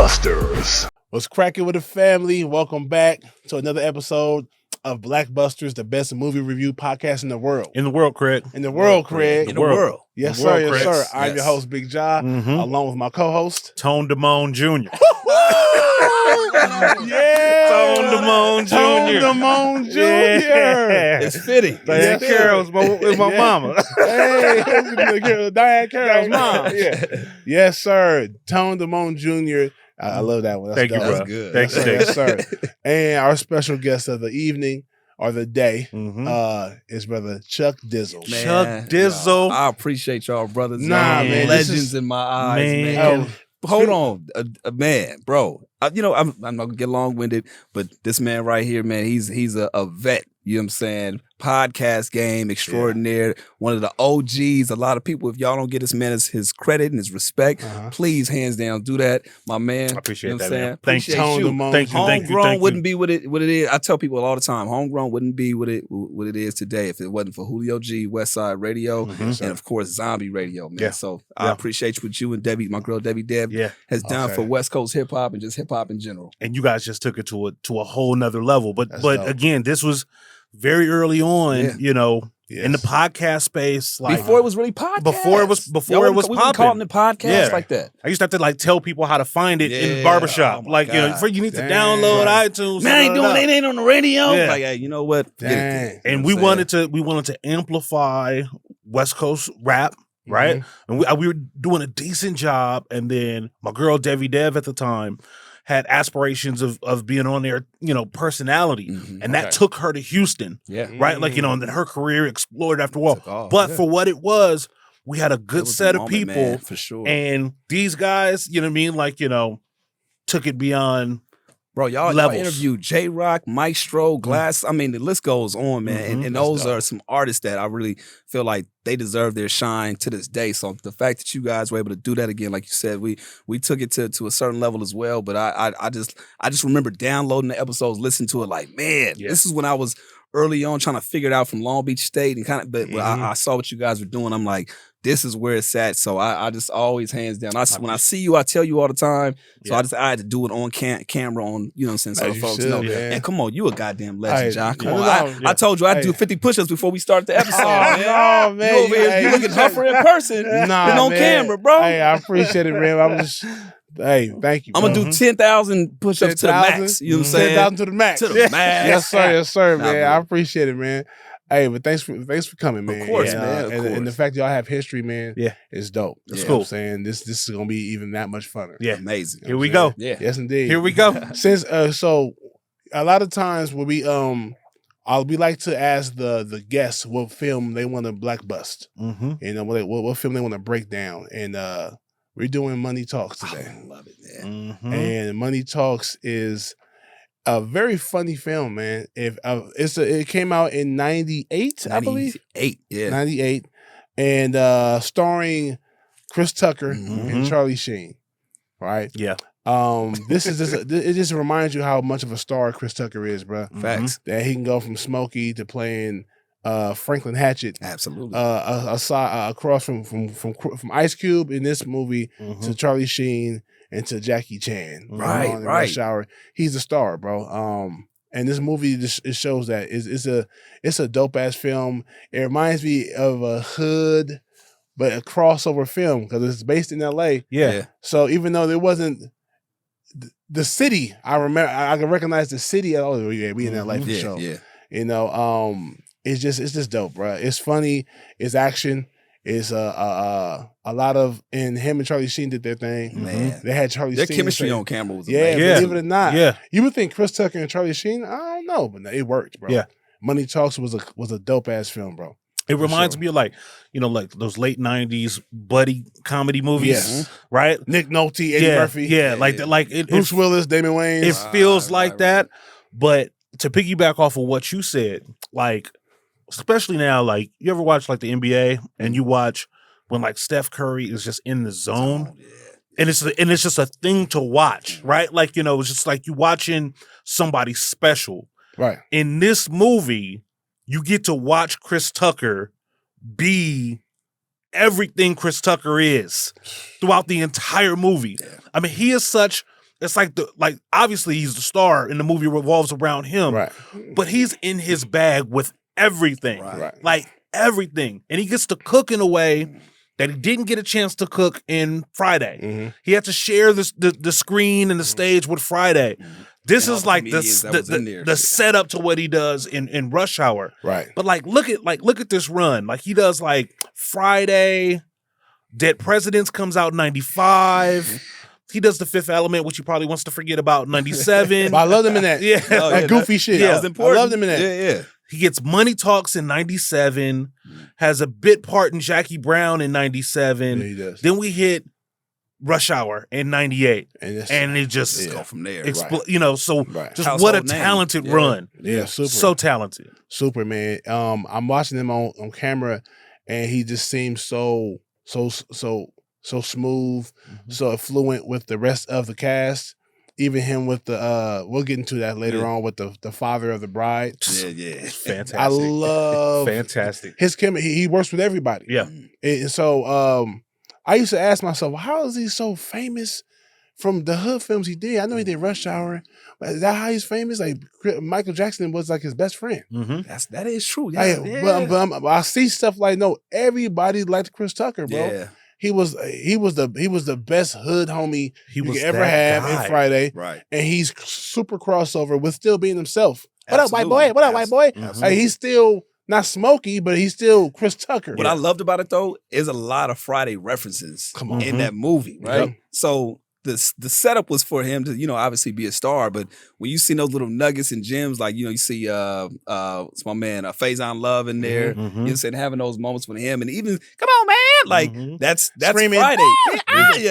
BlackBusters. What's cracking with the family? Welcome back to another episode of BlackBusters, the best movie review podcast in the world. In the world, Craig. In the world, Craig. In the world. Yes, The sir. world, Yes, Craig. sir. I'm Yes. your host, Big Ja, along with my co-host. Tone Damone Jr. Yeah. Tone Damone Jr. Tone Damone Jr. Yeah. It's fitting. Diane Yes, Carroll's my Yeah. mama. Hey, Diane Carroll's mom. Yeah. Yes, sir. Tone Damone Jr. I love that one. That's Thank you, dope. bro. That's good. Thanks, Yes, sir. And our special guest of the evening or the day Mhm. is brother Chuck Dizzle. Man, Chuck Dizzle. I appreciate y'all, brothers. Nah, Y'all man, legends this is- in my eyes, Man. man. Oh, Hold on, man, bro. I'm not gonna get long winded, but this man right here, man, he's a vet. You know what I'm saying? Podcast game extraordinaire. One of the OGs. A lot of people, if y'all don't get this man his credit and his respect, please, hands down, do that, my man. I appreciate you know that, what I'm man. saying? Thank you. Appreciate Tone you. Damone Thank you, Jr. thank you. Homegrown wouldn't be what it is. I tell people all the time, homegrown wouldn't be what it is today if it wasn't for Julio G, Westside Radio, and of course Zombie Radio, man. Yeah. So I Yeah. appreciate what you and Debbie, my girl Debbie Deb, Yeah. has done Okay. for West Coast hip hop and just hip hop in general. And you guys just took it to a whole nother level. But That's dope. again, this was very early on, Yeah. you know, in the Yes. podcast space. Like Before it was really podcast. Before it was we wouldn't call popping. it podcast Yeah. like that. I used to have to like tell people how to find it in Yeah. barbershop. Oh my like, you know, God. for you need to Dang. download Right. iTunes. Man, I ain't doing it. Ain't on the radio. Yeah. Like, hey, you know what? Forget it. Dang. You know And what we I'm wanted to amplify West Coast rap, right? And we were doing a decent job. And then my girl Debbie Dev at the time had aspirations of being on there, you know, personality, and that took her to Houston, Yeah. right? Like, you know, and then her career exploded after a while. Took off. But for what it was, we had a It good was set the of moment, people, man, for sure. and these guys, you know what I mean, like, you know, took it beyond. Bro, y'all levels. interviewed J-Rock, Maestro, Glass. I mean, the list goes on, man. And That's those dope. are some artists that I really feel like they deserve their shine to this day. So the fact that you guys were able to do that again, like you said, we took it to a certain level as well. But I just remember downloading the episodes, listening to it like, man, this is when I was early on trying to figure it out from Long Beach State and kind of, but I saw what you guys were doing. I'm like, this is where it's at. So I just always hands down. When I see you, I tell you all the time. So I had to do it on camera on, you know what I'm saying? So As the you folks should, know. man. And come on, you a goddamn legend, Hey, John. Come no, on. no, I told you I'd Hey. do 50 push-ups before we start the episode, man. No, man. You over here, Hey, you looking tougher in person Nah, than on man. camera, bro. Hey, I appreciate it, man. I was just, hey, thank you. I'm going to do 10,000 push-ups to the max. You know what I'm saying? 10,000 to the max. To the max. Yes, sir, Nah, man. bro. I appreciate it, man. Hey, but thanks for coming, man. course, And, man, of and the course. fact y'all have history, man, Yeah. is dope. That's You know cool. what I'm saying? This is gonna be even that much funner. Yeah. Amazing. Here we go. Yeah. Yes, indeed. Here we go. Since so a lot of times when we we like to ask the guests what film they want to blackbust. Mm-hmm. You know what film they want to break down, and we're doing Money Talks today. I love it, man. Mm-hmm. And Money Talks is a very funny film, man. If it came out in '98, I believe 98, yeah. 98, and starring Chris Tucker Mm-hmm. and Charlie Sheen. Right? Yeah. This is it just reminds you how much of a star Chris Tucker is, bro. Facts. That he can go from Smokey to playing Franklin Hatchet. Absolutely. Across from Ice Cube in this movie Mm-hmm. to Charlie Sheen and to Jackie Chan. Right, in right. Rush Hour. He's a star, bro. And this movie just it shows that it's a dope ass film. It reminds me of a hood, but a crossover film because it's based in L.A. Yeah. So even though there wasn't the city, I remember I can recognize the city. Oh yeah, we in L.A. for yeah, sure. yeah. You know, it's just dope, bro. It's funny. It's action. It's a lot of, and him and Charlie Sheen did their thing. Man. They had Charlie Their Sheen chemistry say- on camera was Yeah, amazing. Yeah. believe it or not. Yeah. You would think Chris Tucker and Charlie Sheen, I don't know, but it worked, bro. Yeah. Money Talks was a dope ass film, bro. It reminds sure. me of like, you know, like those late 90s buddy comedy movies, Yes. right? Nick Nolte, Eddie Murphy, Yeah, like yeah. like it Bruce Willis, Damon Wayans. it feels Right, like right, that. But to piggyback off of what you said, like, especially now, like, you ever watch like the NBA and you watch when like Steph Curry is just in the zone, and it's just a thing to watch, right? Like, you know, it's just like you watching somebody special. Right. In this movie, you get to watch Chris Tucker be everything Chris Tucker is throughout the entire movie. I mean, he is such It's like obviously he's the star and the movie revolves around him, Right. but he's in his bag with everything, Right. like everything, and he gets to cook in a way that he didn't get a chance to cook in Friday. Mm-hmm. He had to share the screen and the stage with Friday. This And is all like comedians that was in there. the setup to what he does in Rush Hour. Right. But look at this run. Like he does Friday, Dead Presidents comes out in 95. He does The Fifth Element, which he probably wants to forget about in 97. But I love him in that. Yeah. Oh, That goofy shit. yeah. That was important. I loved him in that. Yeah. He gets Money Talks in 97, has a bit part in Jackie Brown in 97. Yeah, he does. Then we hit Rush Hour in 98. And, And it just Go from there. so Right. just Household what a name. talented Yeah. run. Yeah, super. So talented. Super, man. I'm watching him on camera, and he just seems so smooth, so fluent with the rest of the cast. Even him with the we'll get into that later on with the father of the bride. Yeah. Fantastic. I love Fantastic. his chemistry. He works with everybody. Yeah. And so I used to ask myself, how is he so famous from the hood films he did? I know he did Rush Hour. But is that how he's famous? Like Michael Jackson was like his best friend. Mm-hmm. That is true. But I see stuff like, no, everybody liked Chris Tucker, bro. Yeah. He was the best hood homie He you was could ever that have guy. in Friday. Right. And he's super crossover with still being himself. What up, white Absolutely. boy? What up, white boy? Mhm. Like, he's still not Smokey, but he's still Chris Tucker. What I loved about it though is a lot of Friday references Come on. in that movie, right? Yep. So the setup was for him to, obviously be a star, but when you see those little nuggets and gems, like, you see it's my man Faison Love in there, Mhm. you know, saying having those moments with him, and even come on, man, like Mhm. that's Screaming, Friday,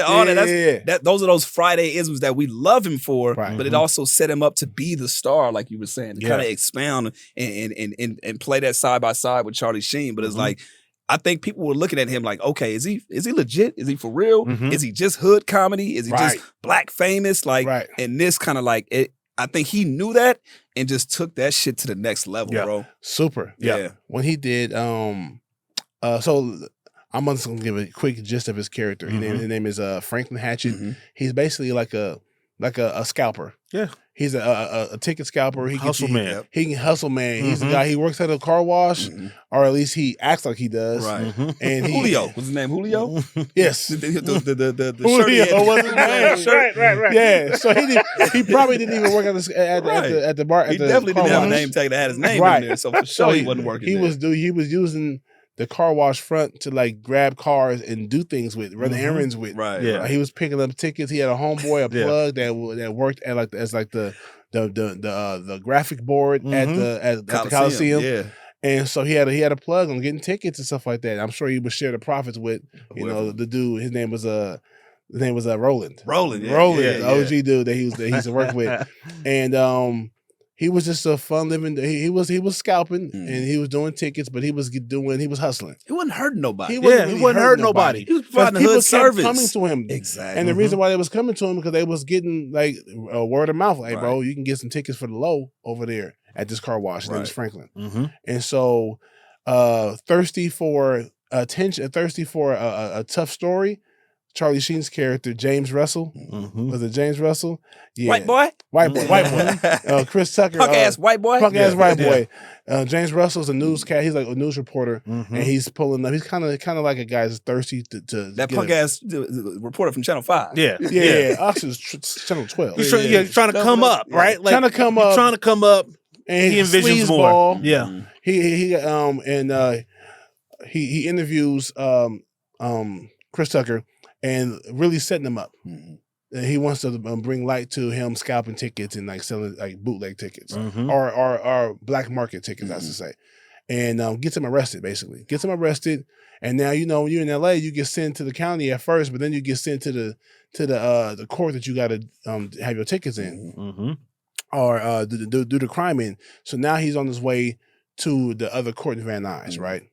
all that. Yeah. Those are those Friday isms that we love him for, Right. but it Mhm. also set him up to be the star, like you were saying, to Yeah. kind of expound and play that side by side with Charlie Sheen. But it's Mhm. like, I think people were looking at him like, okay, is he legit? Is he for real? Mhm. Is he just hood comedy? Is he Right. just black famous? Like, Right. and this kind of like it. I think he knew that and just took that shit to the next level, Yeah. bro. Super. Yeah. When he did, so I'm just gonna give a quick gist of his character. Mhm. His name is Franklin Hatchet. Mhm. He's basically like a scalper. Yeah. He's a ticket scalper. He Hustle can, man. He can hustle man. He's the Mhm. guy. He works at a car wash, Mhm. or at least he acts like he does. Right. Mhm. And he, Julio. What's his name? Julio? Yes. The shirt he Julio had. was his name. Shirt. Right. Yeah. So he probably didn't even work at Right. the bar. He At the definitely car didn't have a wash. name tag that had his name Right. in there, so for sure he wasn't working He there. was using the car wash front to like grab cars and do things with, run Mhm. errands with. Right. Yeah. He was picking up tickets. He had a homeboy, a Yeah. plug that worked at the graphic board at Mhm. the Coliseum. Yeah. And so he had a plug on getting tickets and stuff like that. I'm sure he would share the profits with Whoever. the dude. His name was Roland. Roland. Yeah. Roland, Yeah, the yeah. OG dude that he used to work with. And he was just a fun living. He was scalping Mm. and he was doing tickets, but he was hustling. He wasn't hurting nobody. He wasn't he really wasn't hurting hurting nobody. He was Because providing people hood kept service. coming to him. Exactly. And the Mhm. reason why they was coming to him because they was getting like a word of mouth. Like, Right. bro, you can get some tickets for the low over there at this car wash. His name is Right. Franklin. Mhm. And so thirsty for attention, thirsty for a tough story. Charlie Sheen's character, James Russell. Mhm. Was it James Russell? Yeah. White boy? White boy. Chris Tucker. Punk ass white boy? Punk ass Yeah. white Yeah. boy. James Russell's a newscast. He's like a news reporter, Mhm. and he's pulling up. He's kind of like a guy that's thirsty to That get punk ass reporter from Channel 5. Yeah. Yeah, us is Channel 12. He's trying to come up, right? Like, Trying to come he's up. trying to come up. And He envisions more. sleazeball. Yeah. He interviews Chris Tucker and really setting him up. Mhm. And he wants to bring light to him scalping tickets and like selling like bootleg tickets Mhm. or black market tickets, I should say, and gets him arrested. Basically, gets him arrested. And now when you're in LA, you get sent to the county at first, but then you get sent to the court that you got to have your tickets in Mhm. or do the crime in. So now he's on his way to the other court in Van Nuys, right?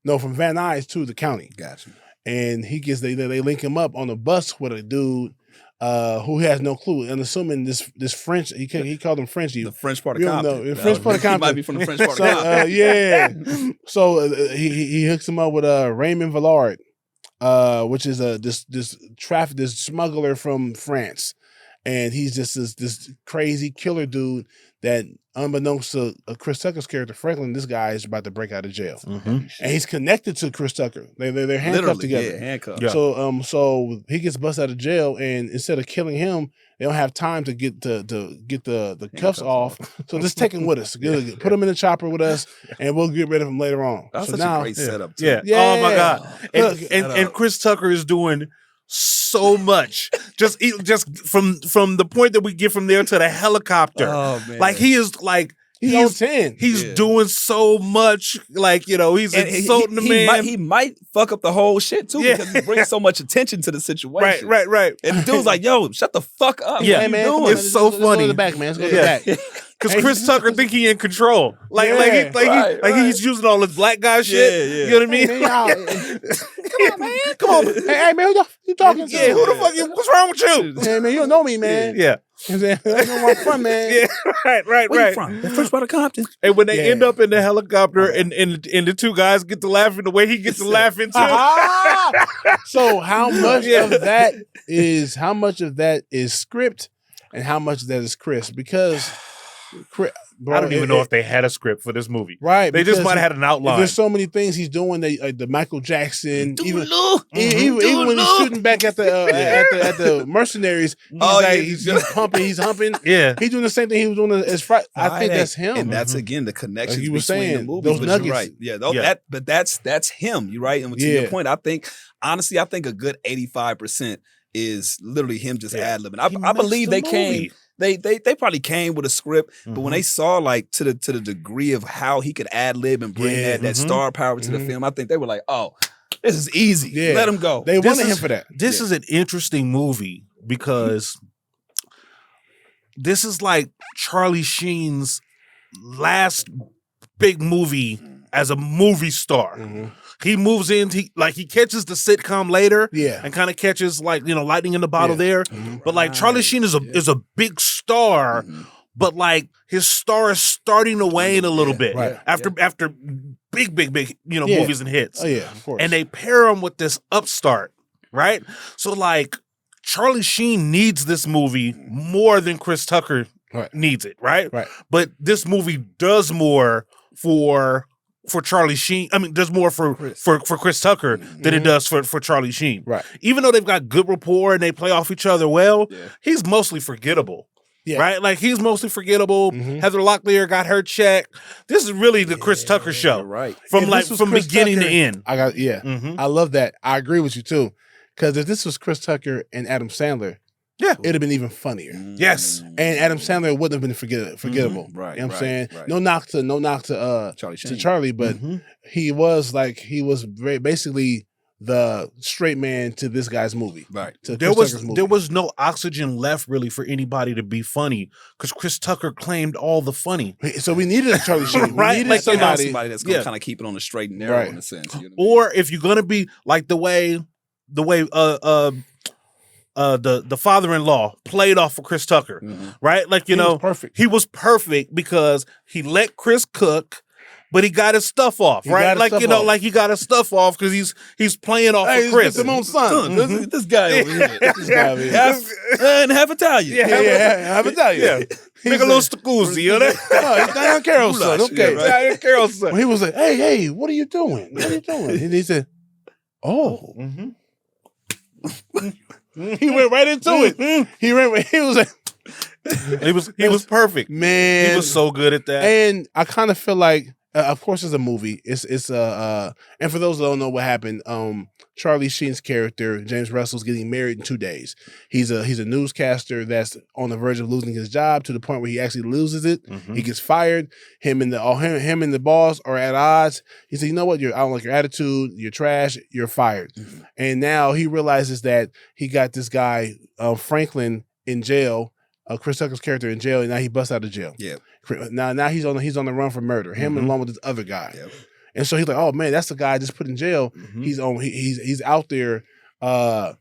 No, from Van Nuys to the county. Gotcha. And they link him up on a bus with a dude who has no clue. And assuming this French, he called him Frenchy. The French part of You don't Compton. know, the French part of He Compton. might be from the French part So of Compton. yeah, so he hooks him up with Raymond Villard, which is this smuggler from France, and he's just this crazy killer dude that, unbeknownst to Chris Tucker's character Franklin, this guy is about to break out of jail, and he's connected to Chris Tucker. They're handcuffed Literally, together. Yeah, handcuffed. Yeah. So he gets busted out of jail, and instead of killing him, they don't have time to get the cuffs off. So just take him with us. Put him in the chopper with us, and we'll get rid of him later on. That's so such now, a great setup. Too. Yeah. Yeah. Oh my God. Look, And Chris Tucker is doing so much. Just from the point that we get from there to the helicopter. Oh man. Like he is like he's on 10. He's Yeah. doing so much. Like, you know, he's And insulting the man. He might fuck up the whole shit too because he brings so much attention to the situation. Right. And the dude's like, "Yo, shut the fuck up." Yeah. What Hey you man, doing? come on, It's so let's go funny. to the back, man. Let's go to Yeah. the back. Because Chris Tucker think he in control. Like Right, he's using all this black guy shit. Yeah. You know what I mean? Hey, man, come on, man. Come on. Hey, man, who you talking to? Yeah, who the fuck you? What's wrong with you? Hey, man, you don't know me, man. Yeah. You know where I'm from, man. Yeah, right. Where you from? The first part of Compton. And when they Yeah. end up in the helicopter and the two guys get to laughing the way he gets to laughing too. So how much Yeah. of that is script and how much of that is Chris? Because I don't even know if they had a script for this movie. right. They just because might have had an outline. There's so many things he's doing. The Michael Jackson, even Mm-hmm. when he's shooting back at the at the mercenaries, he's pumping, he's humping. Yeah. He's doing the same thing he was doing as Friday. I think that's him. And that's again the connection Like you between were saying, the movies. those but nuggets. You're right. Yeah, Yeah. but that's him. You're right. And to Yeah. your point, I think honestly, I think a good 85% is literally him just Yeah. ad libbing. He I believe makes they the came. movie. They probably came with a script, but when Mhm. they saw like to the degree of how he could ad lib and bring Yeah. that Mhm. star power to the Mhm. film, I think they were like, "Oh, this is easy. Yeah. Let him go." They This wanted is- him for that. This is an interesting movie because this is like Charlie Sheen's last big movie as a movie star. Mhm. He moves in, he catches the sitcom later Yeah. and kind of catches lightning in the bottle Yeah. there. Mhm. But like Charlie Right. Sheen is a big star, Mhm. but like his star is starting to wane a little bit Right. after big Yeah. movies and hits. Oh yeah, of course. And they pair him with this upstart, right? So like Charlie Sheen needs this movie more than Chris Tucker Right. needs it, right? Right. But this movie does more for Charlie Sheen. I mean, does more for Chris Tucker than it does for Charlie Sheen. Right. Even though they've got good rapport and they play off each other well, Yeah. he's mostly forgettable. Yeah. Right? Like he's mostly forgettable. Mhm. Heather Locklear got her check. This is really the Chris Tucker show. Right. From If like this was from Chris beginning to Tucker- end. I Mhm. love that. I agree with you too. Because if this was Chris Tucker and Adam Sandler, Yeah. it'd have been even funnier. Yes. And Adam Sandler wouldn't have been forgettable. Right, You know what I'm right, saying? right. No knock to Charlie to Sheen. Charlie, but Mhm. he was basically the straight man to this guy's movie. Right. To There Chris Tucker's movie. there was no oxygen left really for anybody to be funny because Chris Tucker claimed all the funny. So we needed a Charlie Sheen. Right? We needed Like, somebody. Somebody that's gonna Yeah. kind of keep it on the straight and narrow Right. in a sense. You know what I mean? Or if you're gonna be like the way the father-in-law played off of Chris Tucker, Mhm. right? Like He was perfect. he was perfect because he let Chris cook, but he got his stuff off, He right? got his Like stuff you know, off. like he got his stuff off because he's playing off Hey, of Chris. it's Simone's son. This guy over here. This guy over here. half Italian. Yeah. Yeah, I tell you. Yeah. Make a little stacuzzi, you know? No, it's Diane Carroll's son. Goulash, Okay. yeah, right. Diane Carroll's son. He was like, hey, what are you doing? What are you doing? And he said, oh. Mhm. He went right into it. He was like, He was perfect. man. He was so good at that. And I kind of feel like, of course, it's a movie. It's and for those that don't know what happened, Charlie Sheen's character James Russell's getting married in 2 days. He's a newscaster that's on the verge of losing his job to the point where he actually loses it. Mhm. He gets fired. Him and the boss are at odds. He said, "You know what? I don't like your attitude. You're trash. You're fired." Mhm. And now he realizes that he got this guy Franklin in jail. Chris Tucker's character in jail, and now he busts out of jail. Yeah. Now he's on the run for murder. Him Mhm. along with this other guy. Yep. And so he's like, "Oh man, that's the guy I just put in jail. Mhm. He's out there, on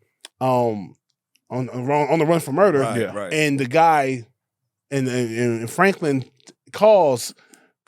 the run for murder." Right, Yeah. right. And the guy, and Franklin calls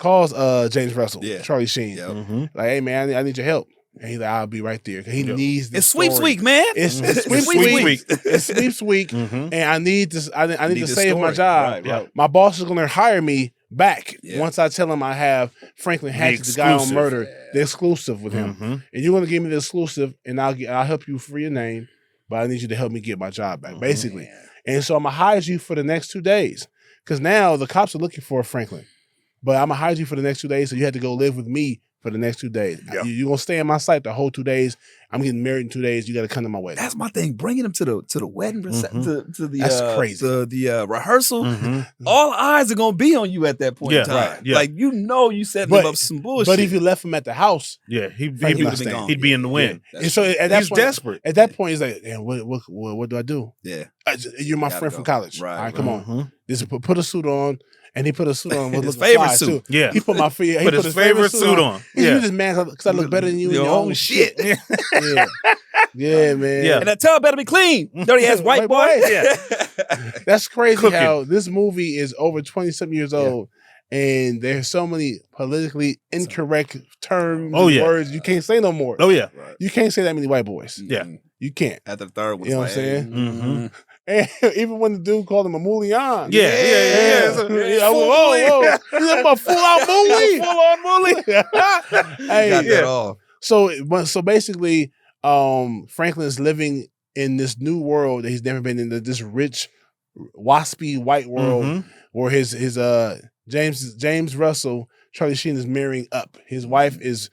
James Russell, Yeah. Charlie Sheen, Yep. Mhm. like, "Hey man, I need your help." And he's like, I'll be right there. He needs this It's sweeps story. week, man. It's Sweeps sweeps week. It's sweeps week. Mhm. And I need to I need to this save my story. job. Right. My boss is gonna hire me back Yeah. once I tell him I have Franklin Hatchet, the guy on exclusive. murder, the exclusive with him. Mhm. And you're gonna give me the exclusive, and I'll help you for your name, but I need you to help me get my job back, basically. And so I'm gonna hire you for the next 2 days, because now the cops are looking for Franklin. But I'm gonna hire you for the next 2 days, so you have to go live with me for the next 2 days. Yeah. You're gonna stay in my sight the whole 2 days. I'm getting married in 2 days. You got to come to my wedding. That's my thing. Bringing him to the wedding, to the That's crazy. to the rehearsal. Mhm. All eyes are gonna be on you at that point Yeah, in time. right, yeah. Like you setting him up some bullshit. But if you left him at the house, Yeah, Frank he'd would've been gone. be in the wind. and so at that He's point, desperate. At that point, he's like, "Damn, what do I do? Yeah. You're my Gotta friend go. from college. Right, All right, right. come on. Mhm. Just put a suit on." And he put a suit on with His looking favorite fly, suit. too. Yeah. He put my he Put put his favorite suit on. You Yeah. just mad because I look better than you in Your your own own shit. shit. Yeah. Yeah, man. Yeah. And that towel better be clean. Dirty ass white boy. Yeah. That's crazy Cooking. how this movie is over 20-something years old, and there's so many politically incorrect terms Oh, and yeah. words you can't say no more. Oh yeah. Right. You can't say that many white boys. Yeah. You can't. After the third one, You know it's what I'm like, saying? Mhm. And even when the dude called him a mullion. Yeah. Whoa. He's a full out mully. Full on bully. Hey, got yeah. that all. So basically, Franklin's living in this new world that he's never been in. This rich, waspy white world Mhm. where his James Russell, Charlie Sheen, is marrying up. His wife is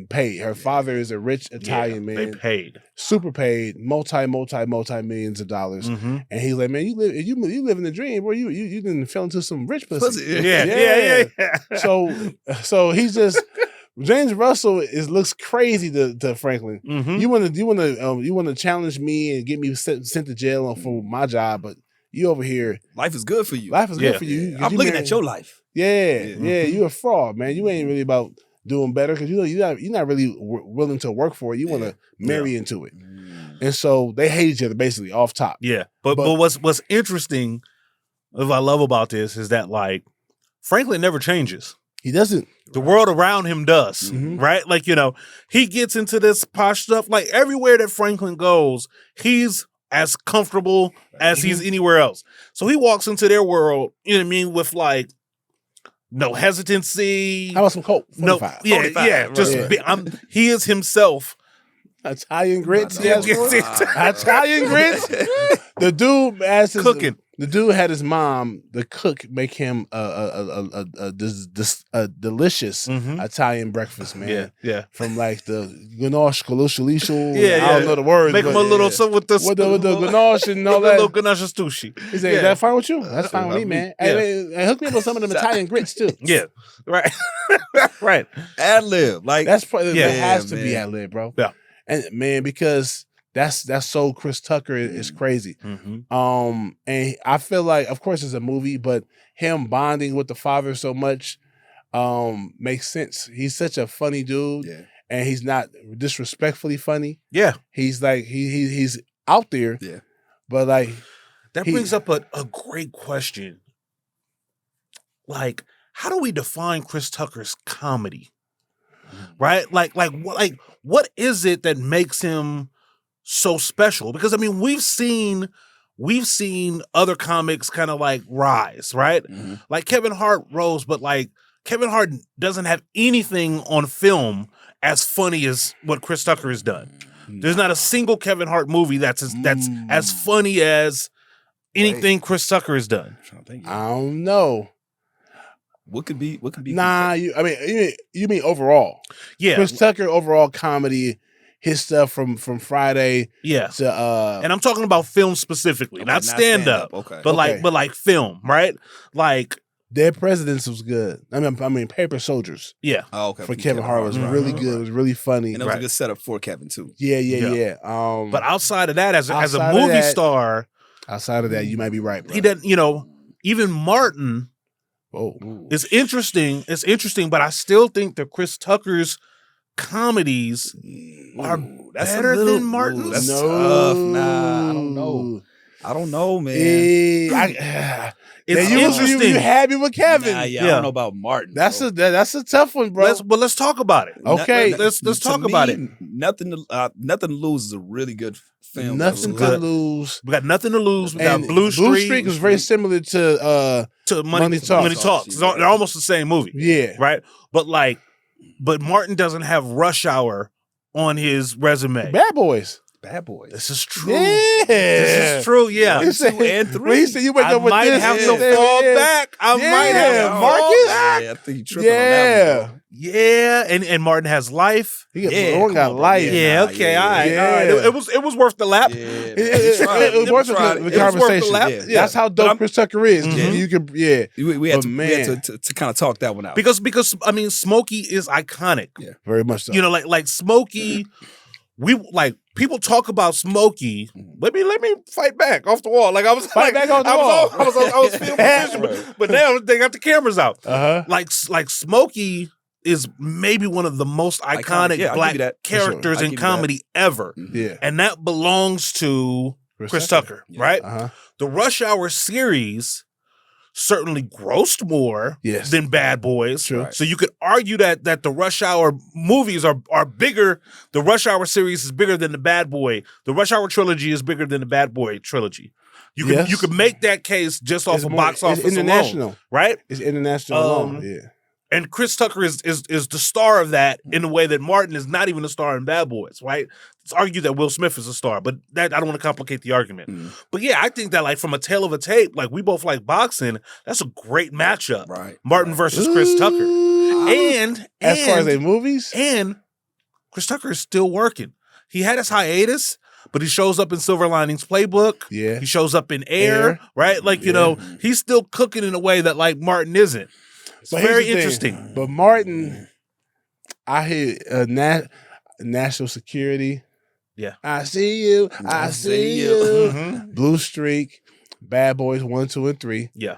paid. Her father is a rich Italian They man, paid. super paid, multi millions of dollars. Mhm. And he's like, man, you live in the dream, bro. You didn't fell into some rich pussy. Yeah. So he's just James Russell looks crazy to Franklin. Mhm. You want to challenge me and get me sent to jail for my job, but you over here, Life is good for you. life is good Yeah. for you. 'cause I'm you looking married- at your life. Yeah, Yeah. you a fraud, man. You ain't really about doing better because you're not really willing to work for it. You want to marry into it, and so they hate each other basically off top. Yeah. But what's interesting, what I love about this is that like Franklin never changes. He doesn't. The world around him does, Mhm. right? Like, he gets into this posh stuff. Like everywhere that Franklin goes, he's as comfortable as he's anywhere else. So he walks into their world, you know what I mean, with like no hesitancy. How about some Coke? No, 45. yeah, 45, yeah. right. Just Yeah. he is himself. Italian grits. Yeah, Yes, yeah. Italian grits. The dude asked his, Cooking. The dude had his mom, the cook, make him a delicious Mhm. Italian breakfast, man. Yeah, yeah. From like the ganache, galushalushu. Yeah, I don't know the words. Make him but a little something with the with the ganache and all with the little that. ganache sushi. He said, Yeah. "Is that fine with you? That's fine with me, Yeah. man. Yeah. Hey, hook me up with some of them Italian grits too." Yeah, right, right. Ad lib. Like That's probably Yeah. it has to be man. ad lib, bro. Yeah. And man, because that's so Chris Tucker is crazy. Mhm. And I feel like, of course, it's a movie, but him bonding with the father so much makes sense. He's such a funny dude, Yeah. and he's not disrespectfully funny. Yeah, He's like he's out there, Yeah. but like that He- brings up a great question. Like, how do we define Chris Tucker's comedy? Right? Like what is it that makes him so special? Because I mean, we've seen other comics kind of like rise, right? Mhm. Like Kevin Hart rose, but like Kevin Hart doesn't have anything on film as funny as what Chris Tucker has done. There's not a single Kevin Hart movie that's as funny as anything Chris Tucker has done. I'm trying to think. I don't know. What could be? Nah, you mean overall? Yeah, Chris Tucker overall comedy, his stuff from Friday yeah. to And I'm talking about film specifically, Okay, not stand up, Okay. but Okay. like film, right? Like, Dead Presidents was good. I mean Paper Soldiers yeah, Oh, okay. for Kevin Hart was Hart. really Right. good. It was really funny. And it was Right. a good setup for Kevin too. Yeah. but outside of that, as a Outside of movie that, star, outside of that, you might be right, bro. he doesn't. Even Martin Oh, is interesting. It's interesting, but I still think that Chris Tucker's comedies are That's a better little- than Martin's. Ooh, that's no, tough. Nah, I don't know. I don't know, man. Eh, It's you interesting. you happy with Kevin? Nah, yeah, I don't know about Martin. That's bro. that's a tough one, bro. Let's talk about it. Okay. Let's To talk me, about it. Nothing to lose is a really good film. Nothing good. to lose. We got nothing to lose. We got And Blue Streak was very similar to Money Talks. Talks. They're almost the same movie. Yeah. Right? But Martin doesn't have Rush Hour on his resume. Bad Boys. Bad Boys. This is true. Yeah. This is true. Yeah. He said, 2 and 3. When he said you wake I up with might this. have and to this, fall yeah. back. I might have to fall Marcus? back. Yeah, I think you tripping on that one, bro. Yeah, and Martin has Life. Martin got come on, bro. life. Yeah, okay, all right. Yeah. It was worth the lap. Yeah, It was worth the It was worth the conversation. lap. Yeah. That's how dope Chris Tucker is. Mhm. You could, yeah. We had, But we had to kind of talk that one out. Because I mean, Smokey is iconic. Yeah. Very much so. You know, like Smokey. We like people talk about Smokey. Let me fight back off the wall. Like I was Fight back off the I wall. was feeling position, but now they got the cameras out. Uh-huh. Like Smokey is maybe one of the most iconic Yeah, I'll black give you that. characters I'll in give you that. comedy ever, Yeah. and that belongs to Chris Tucker, Yeah. right? Uh-huh. The Rush Hour series certainly grossed more Yes. than Bad Boys. True. So you could argue that the Rush Hour movies are bigger. The Rush Hour series is bigger than the Bad Boy. The Rush Hour trilogy is bigger than the Bad Boy trilogy. You could make that case just off of box office international. alone, right? It's international alone. Yeah. And Chris Tucker is the star of that in a way that Martin is not even a star in Bad Boys, right? It's argued that Will Smith is a star, but that I don't want to complicate the argument. But yeah, I think that like from a tale of a tape, like we both like boxing, that's a great matchup. Right. Martin versus Chris Tucker. And As far as their movies, and Chris Tucker is still working. He had his hiatus, but he shows up in Silver Linings Playbook. yeah. He shows up in Air, right? Like, you know, he's still cooking in a way that like Martin isn't. It's But here's very the thing. interesting. But Martin, I hear national security. Yeah. I see you. I see you. Mhm. Blue Streak, Bad Boys 1, 2, and 3. Yeah.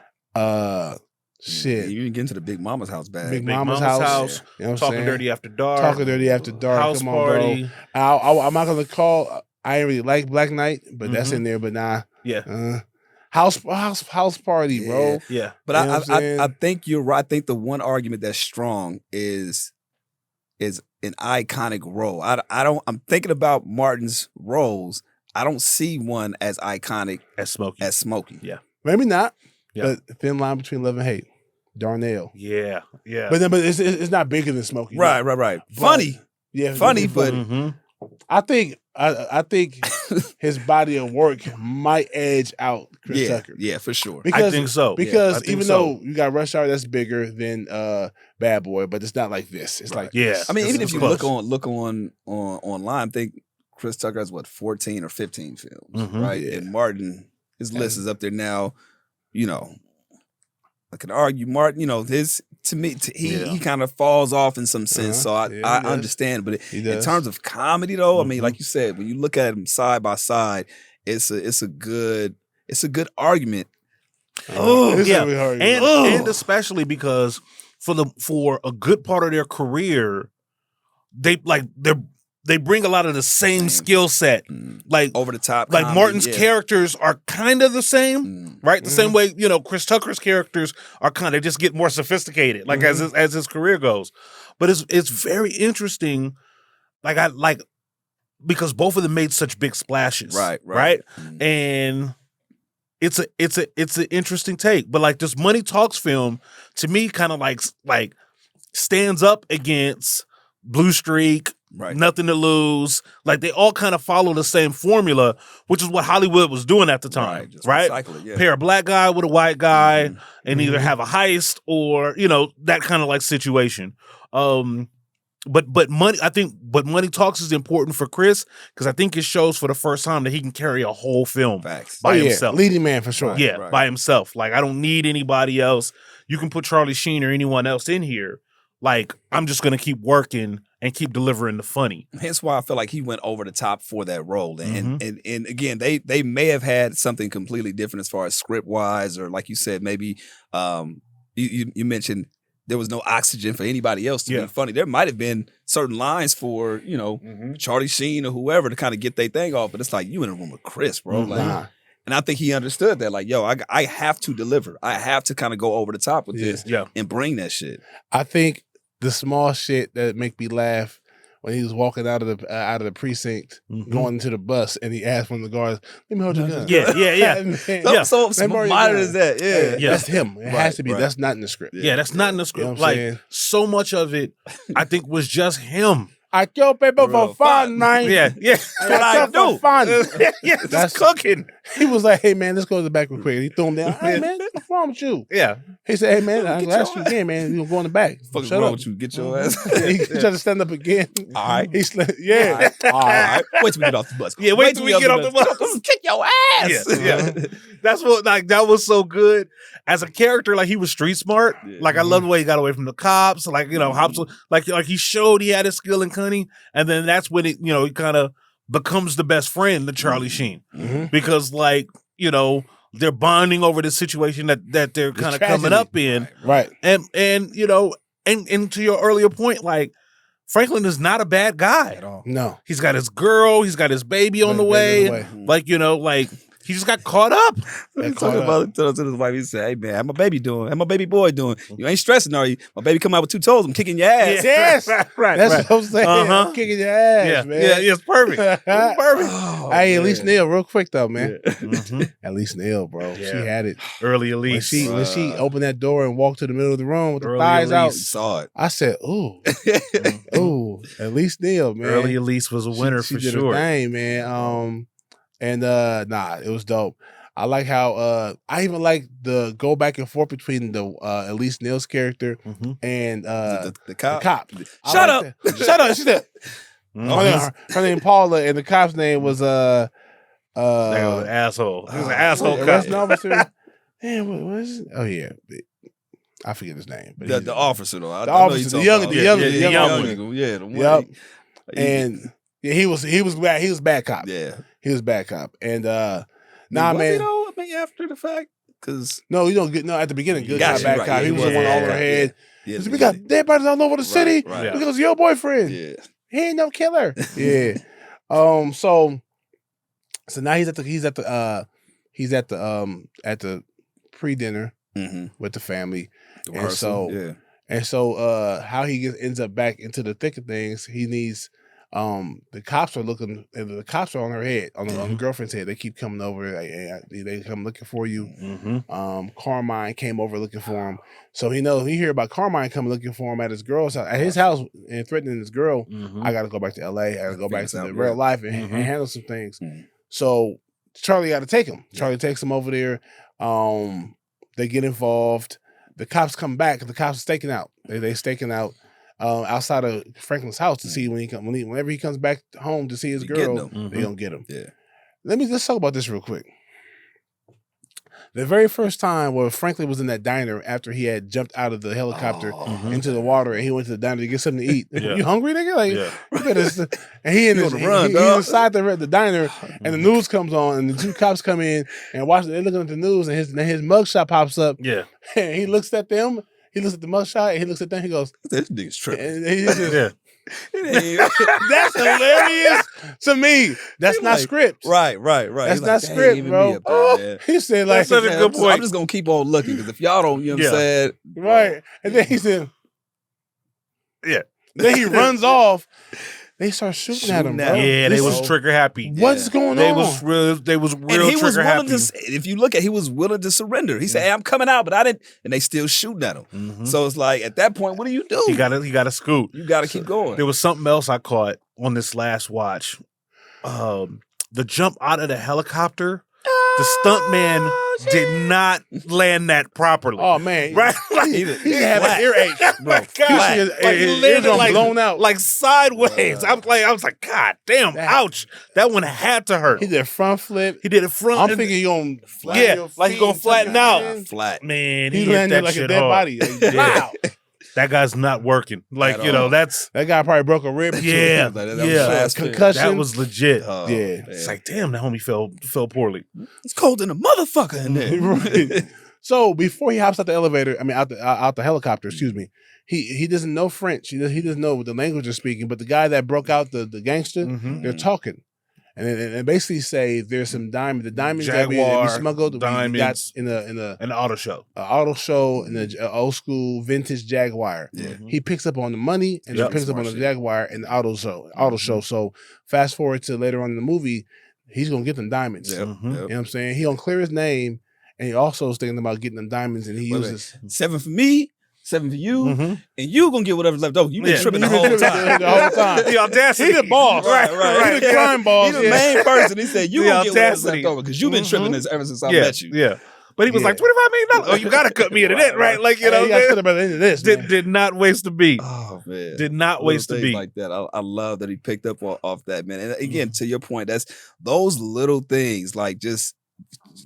Shit. You didn't get into the Big Mama's house bag. Big Big Mama's Mama's house. House. You know what I'm Talking saying? Dirty After Dark. Talking Dirty After Dark. House Come on, Party. bro. I'm not gonna call. I ain't really like Black Knight, but that's Mhm. in there. But nah. Yeah. House Party, bro. Yeah. But You know what I'm saying? I think you're right. I think the one argument that's strong is an iconic role. I'm thinking about Martin's roles. I don't see one as iconic As Smokey. as Smokey. Yeah. Maybe not. Yeah. But thin line between love and hate. Darnell. Yeah. Yeah. But it's not bigger than Smokey. Right. Funny. Yeah. Funny, it's but Mhm. I think his body of work might edge out Chris Tucker. Yeah, for sure. I think so. Because I think even so. though you got Rush Hour that's bigger than Bad Boy, but it's not like this. It's like Yeah. this. I mean, even It's if you close. look on online, I think Chris Tucker has 14 or 15 films, Mhm. right? Yeah. And Martin, his list is up there now. You know, I can argue Martin. You know, he kind of falls off in some sense. So Yeah, he I does. understand, but He in does. terms of comedy, though, I mean, Mhm. like you said, when you look at them side by side, it's a good argument. Oh, It's yeah. really hard. And especially because for a good part of their career, they bring a lot of the same skill set. Like Over the top, like comedy, Martin's yeah. characters are kind of the same, Mm. right? The same way, you know, Chris Tucker's characters are kind of just get more sophisticated, like as his career goes. But it's very interesting, because both of them made such big splashes, Right. Mm. And it's an interesting take. But like this Money Talks film, to me, kind of like stands up against Blue Streak. Right. Nothing to Lose. Like they all kind of follow the same formula, which is what Hollywood was doing at the time, Just right? recycle it, yeah. Pair a black guy with a white guy Mhm. and either have a heist or, you know, that kind of like situation. But Money Talks is important for Chris because I think it shows for the first time that he can carry a whole film Facts. by himself. Leading man for sure. Yeah, Right. by himself. Like I don't need anybody else. You can put Charlie Sheen or anyone else in here. Like I'm just gonna keep working and keep delivering the funny. Hence why I feel like he went over the top for that role. And again, they may have had something completely different as far as script wise, or like you said, maybe you mentioned there was no oxygen for anybody else to be funny. There might have been certain lines for, you know, Charlie Sheen or whoever to kind of get their thing off, but it's like you in a room with Chris, bro. Like Nah. And I think he understood that, like, yo, I have to deliver. I have to kind of go over the top with this and bring that shit. I think the small shit that make me laugh when he was walking out of the precinct, going into the bus, and he asked one of the guards, "Let me hold your gun." Yeah. So minor as that. Yeah. That's him. It has to be. That's not in the script. Yeah, that's not in the script. You know what I'm saying? So much of it, I think, was just him. I kill people for fun, man. Yeah. That's what I do. Fun. That's cooking. He was like, "Hey man, let's go to the back real quick." He threw him down. "Hey man, what's wrong with you?" Yeah. He said, "Hey man, I'm gonna ask you again, man. You gonna go in the back? What's Shut wrong up." with you? Get your ass. He tried to stand up again. All right. He yeah. All right. Wait till we get off the bus. Yeah, wait till we get off the bus. Kick your ass. Yeah. That's what, like, that was so good. As a character, like, he was street smart. Yeah. Like, I love the way he got away from the cops. Like, you know, like he showed he had his skill and cunning. And then that's when it, you know, he kind of becomes the best friend to Charlie Sheen. Because, like, you know, they're bonding over the situation that they're kind of coming up in. Right. And you know, and to your earlier point, like, Franklin is not a bad guy At all. No. He's got his girl, he's got his baby on the way. Like, you know, like, he just got caught up. He's talking about to his wife. He said, "Hey man, how my baby doing? How my baby boy doing? You ain't stressing, are you? My baby come out with 2 toes. I'm kicking your ass." Yes. Right. That's what I'm saying. I'm kicking your ass, man. Yeah, it's perfect. It's perfect. Hey, Elise Neal, real quick though, man. Elise Neal, bro. Yeah. She had it. Early Elise. When she opened that door and walked to the middle of the room with the Early thighs out, Elise. Saw it. I said, "Ooh, ooh, Elise Neal, man." Early Elise was a winner she for did sure. Her thing, man. And it was dope. I like how I even like the go back and forth between the Elise Neal's character and the the cop. cop. Shut up. Shut up. She said her name Paula, and the cop's name was That was an asshole. He was an asshole cop. arresting officer. Damn, what is it? Oh yeah, I forget his name. But The officer though. The officer, the young one. Yeah, the one. Yep. And yeah, he was bad. He was bad cop. Yeah. He was bad cop. And Was man. he though? I mean, after the fact, because No, you don't get at the beginning. Good Gotcha, cop, bad right, cop. yeah, he was he the one was. all over her Yeah. head. Yeah, We got dead bodies all over the city right. because of your boyfriend. Yeah. He ain't no killer. Yeah. So now he's at the pre-dinner with the family. The And rehearsal, so how he ends up back into the thick of things, he needs the cops are looking, and the cops are on her head, on the girlfriend's head. They keep coming over, they come looking for you. Carmine came over looking for him. So he hear about Carmine coming looking for him at his girl's house, at his house, and threatening his girl. I gotta go back to LA, I gotta go back to the real life and handle some things. So Charlie gotta take him. Charlie takes him over there. They get involved. The cops come back. The cops are staking out. They staking out outside of Franklin's house to see whenever he comes back home to see his girl, they gonna get him. Yeah. Let's talk about this real quick. The very first time where Franklin was in that diner after he had jumped out of the helicopter into the water, and he went to the diner to get something to eat. You hungry, nigga? Like, you better. And he's inside the diner, and the news comes on, and the 2 cops come in and watch. They're looking at the news, and his mugshot pops up. Yeah, and he looks at them. He looks at the mugshot, and he looks at them. He goes, "This nigga's tripping." And he just, that's hilarious to me. That's not script. Right. That's not script, bro. He said, like, that's such a good point. I'm just gonna keep on looking because if y'all don't, you know what I'm saying? Right. And then he said, Then he runs off. They start shooting at him, bro. Yeah, they was trigger happy. What's going on? They was real trigger happy. If you look at, he was willing to surrender. He said, "Hey, I'm coming out," but I didn't, and they still shooting at him. So it's like at that point, what do you do? He got to scoot. You got to keep going. There was something else I caught on this last watch. The jump out of the helicopter. The stuntman did not land that properly. Oh man, right? Like, he had an earache, bro. He landed like blown out, like sideways. I was like, God damn, ouch! That one had to hurt. He did a front flip. He did a front. I'm thinking he gonna flatten your like he gonna flatten out. Flat, man. He hit landed that like shit a dead hard. body. Like, wow. That guy's not working. Like, that guy probably broke a rib. Yeah, concussion. That was legit. It's like, damn, that homie fell poorly. It's cold than a motherfucker in there. Right. So before he hops out the elevator, out the helicopter, excuse me, he doesn't know French. He doesn't know what the language they're speaking. But the guy that broke out the gangster, they're talking. and basically say there's some diamonds. The diamonds Jaguar, that we smuggled, we got diamonds. in An auto show. auto show in the old school vintage Jaguar. Yeah. He picks up on the money and Yep. then picks up on the Smart shit. Jaguar and the auto show. So fast forward to later on in the movie, he's gonna get them diamonds. Yep. Mhm. You know what I'm saying? He gonna clear his name, and he also is thinking about getting them diamonds, and he Wait, uses 7 for me, 7 for you, Mhm. and you gonna get whatever's left over. You been Yeah. tripping the You been whole tripping time. the whole time. The audacity. He the boss. Right. He the crime boss. He the Yeah. main person. He said, you The gonna get whatever's audacity. left over because you've been tripping Mhm. this ever since I Yeah, met you. yeah. But he was Yeah. like, $25 million. Oh, you got to cut me into that, right? Like, you know, you got to put him at the end of this. man. did not waste a beat. Oh man. Did not Little waste a things beat. like that. I love that he picked up off that, man. And again, to your point, that's those little things like just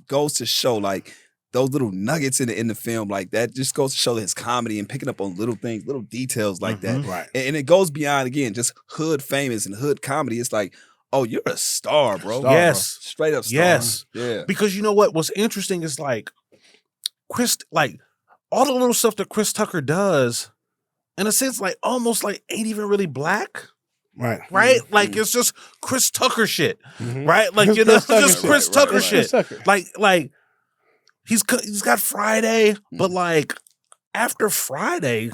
goes to show like those little nuggets in the film, like that just goes to show his comedy and picking up on little things, little details like that. Mhm. Right. And it goes beyond again, just hood famous and hood comedy. It's like, oh, you're a star, bro. Star, Yes. Straight up star. Yes. Yeah. Because you know what? What's interesting is like Chris, like all the little stuff that Chris Tucker does, in a sense, like almost like ain't even really black, Right. right? Like it's just Chris Tucker shit, Mhm. right? Like you know, Chris Tucker just shit. Chris Right, Tucker right, shit. Chris Tucker. Like he's got Friday, but like after Friday,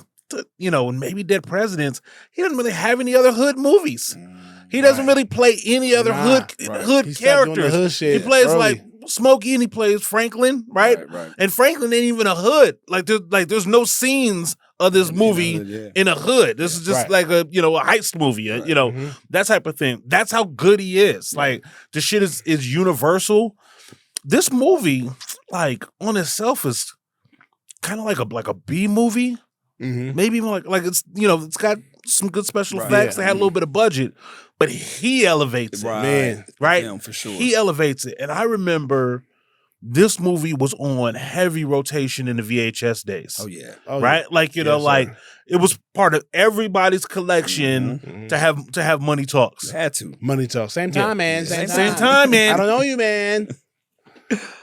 you know, and maybe Dead Presidents, he doesn't really have any other hood movies. He doesn't Right. really play any other Nah, hood right. He stopped doing the characters. hood shit He plays early. like Smokey and he plays Franklin, right? Right. And Franklin ain't even a hood. Like there's no scenes of this movie Yeah. in a hood. This is just Right. like a heist movie, you know, Mhm. that type of thing. That's how good he is. Like the shit is universal. This movie, like on itself, is kind of like a B movie. Mhm. Maybe even like it's it's got some good special Right. effects. Yeah. They had a little bit of budget, but he elevates it. Man. Right? Film, for sure. He elevates it. And I remember this movie was on heavy rotation in the VHS days. Oh yeah. Oh, yeah. Right? Like, you know, Yes, like sir. it was part of everybody's collection Mhm. to have money talks. You had to. Money talk. Same Yeah. time, man. Same Same time. time, man. I don't know you, man.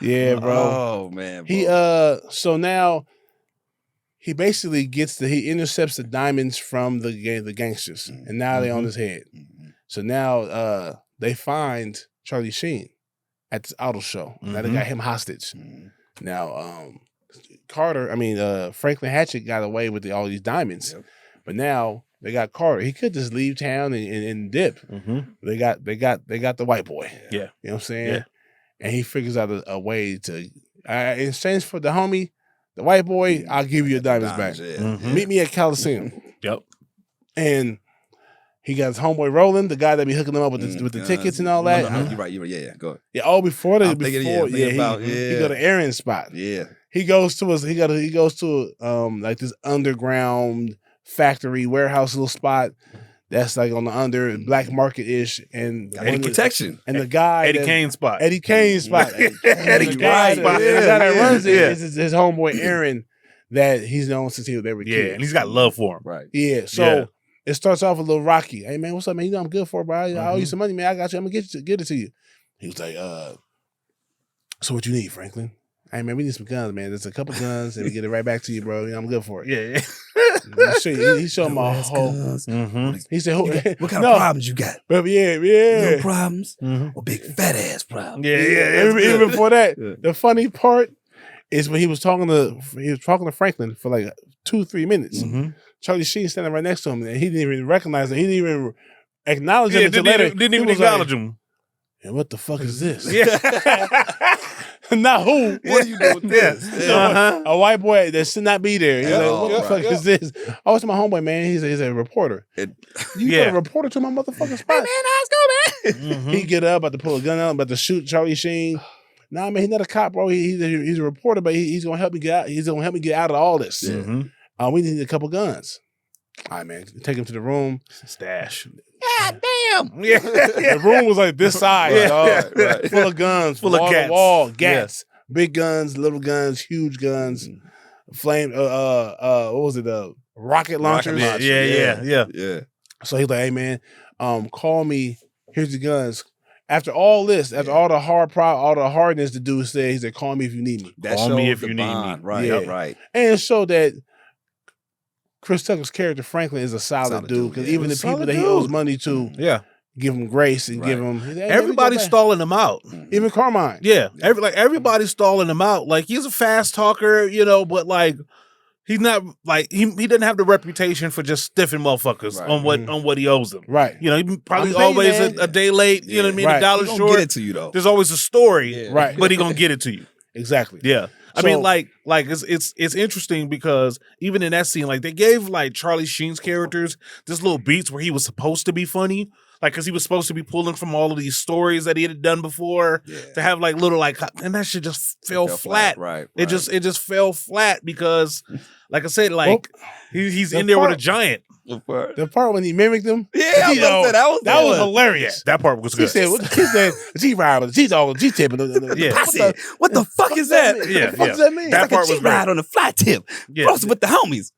Yeah, bro. Oh man. He bro. so now he basically he intercepts the diamonds from the gangsters, and now they on his head. Mhm. So now they find Charlie Sheen at this auto show. Now they got him hostage. Mhm. Now Franklin Hatchet got away with all these diamonds, Yep. but now they got Carter. He could just leave town and dip. Mm-hmm. They got the white boy. Yeah. You know what I'm saying? Yeah. And he figures out a way to, in exchange for the homie, the white boy, I'll give you your diamonds back. Yeah. Mhm. Meet me at Coliseum. Yep. And he got his homeboy rolling, the guy that be hooking him up with the tickets and all that. No, you're right. Yeah. Go ahead. Yeah, all before I'm thinking, he about, he go to Aaron's spot. Yeah. He goes to like this underground factory warehouse little spot that's like on the black market ish and Got protection. and the guy Eddie Kane spot. Eddie Kane's spot. Eddie The guy Kane's spot. the guy that runs it Yeah. is his homeboy Aaron that he's known since they were Yeah, kids. and he's got love for him. Right. Yeah, so Yeah. it starts off a little rocky. Hey man, what's up, man? You know I'm good for it, bro. I owe you some money, man. I got you. I'm gonna get it to you. He was like, so what you need, Franklin? Hey man, we need some guns, man. There's a couple guns, and we get it right back to you, bro. You know, I'm good for it. Yeah. He showed him a whole. Mm-hmm. He said, What kind No. of problems you got? But yeah. Little problems Mm-hmm. or big fat ass problems? Yeah. Even before that, Yeah. the funny part is when he was talking to Franklin for like 2-3 minutes. Mm-hmm. Charlie Sheen standing right next to him, and he didn't even recognize him. He didn't even acknowledge him Yeah, until didn't later. even, didn't even He was acknowledge like, him. "And what the fuck is this? Yeah. Not who. What do you do with this? Uh-huh. A white boy that should not be there. He's like, what the Yeah. fuck is this? Oh, it's my homeboy, man. He's a reporter. It- You Yeah. got a reporter to my motherfucking spot. Mhm. He get up, about to pull a gun out, about to shoot Charlie Sheen. Nah, man, he's not a cop, bro. He's a reporter, but he's gonna help me get out. He's gonna help me get out of all this. Mhm. We need a couple guns. All right, man. Take him to the room. Stash. God damn. Yeah. The room was like this size, Yeah. dog. Right. Full of guns, Full of wall to gats. wall, gats, big guns, little guns, huge guns, flame. What was it? Rocket launchers. Yeah. Yeah. So he's like, "Hey, man, call me. Here's the guns." After all this, after all the hardness the dude said, he said, "Call me if you need me." That Call me showed if the you need me. bond. Right. Yeah. Right. And it showed that Chris Tucker's character Franklin is a solid dude Solid dude, because yeah. even the He's a people solid that he dude. owes money to Yeah. give him grace and give him. Hey, Everybody's stalling him out. Even Carmine. Yeah, everybody's stalling him out. Like he's a fast talker, you know, but like he's not like he doesn't have the reputation for just stiffing motherfuckers on what he owes them. Right. You know, he probably always a day late. You know what I mean? Right. A dollar He short. Get it to you though. There's always a story, Right. But he gonna get it to you. Exactly. Yeah. I So- mean, like it's interesting because even in that scene, like they gave like Charlie Sheen's characters this little beats where he was supposed to be funny, like because he was supposed to be pulling from all of these stories that he had done before to have like little like, and that shit just fell flat. Right. It just fell flat because, like I said, like he's in there with a giant. The part when he mimicked him, Yeah, that was hilarious. That part was good. He said, G-ride, G-tipping. Yeah. What the fuck is that? Yeah, What does that mean? That Like part a was G-ride great. on a flat tip. Yeah. Frosted with the homies.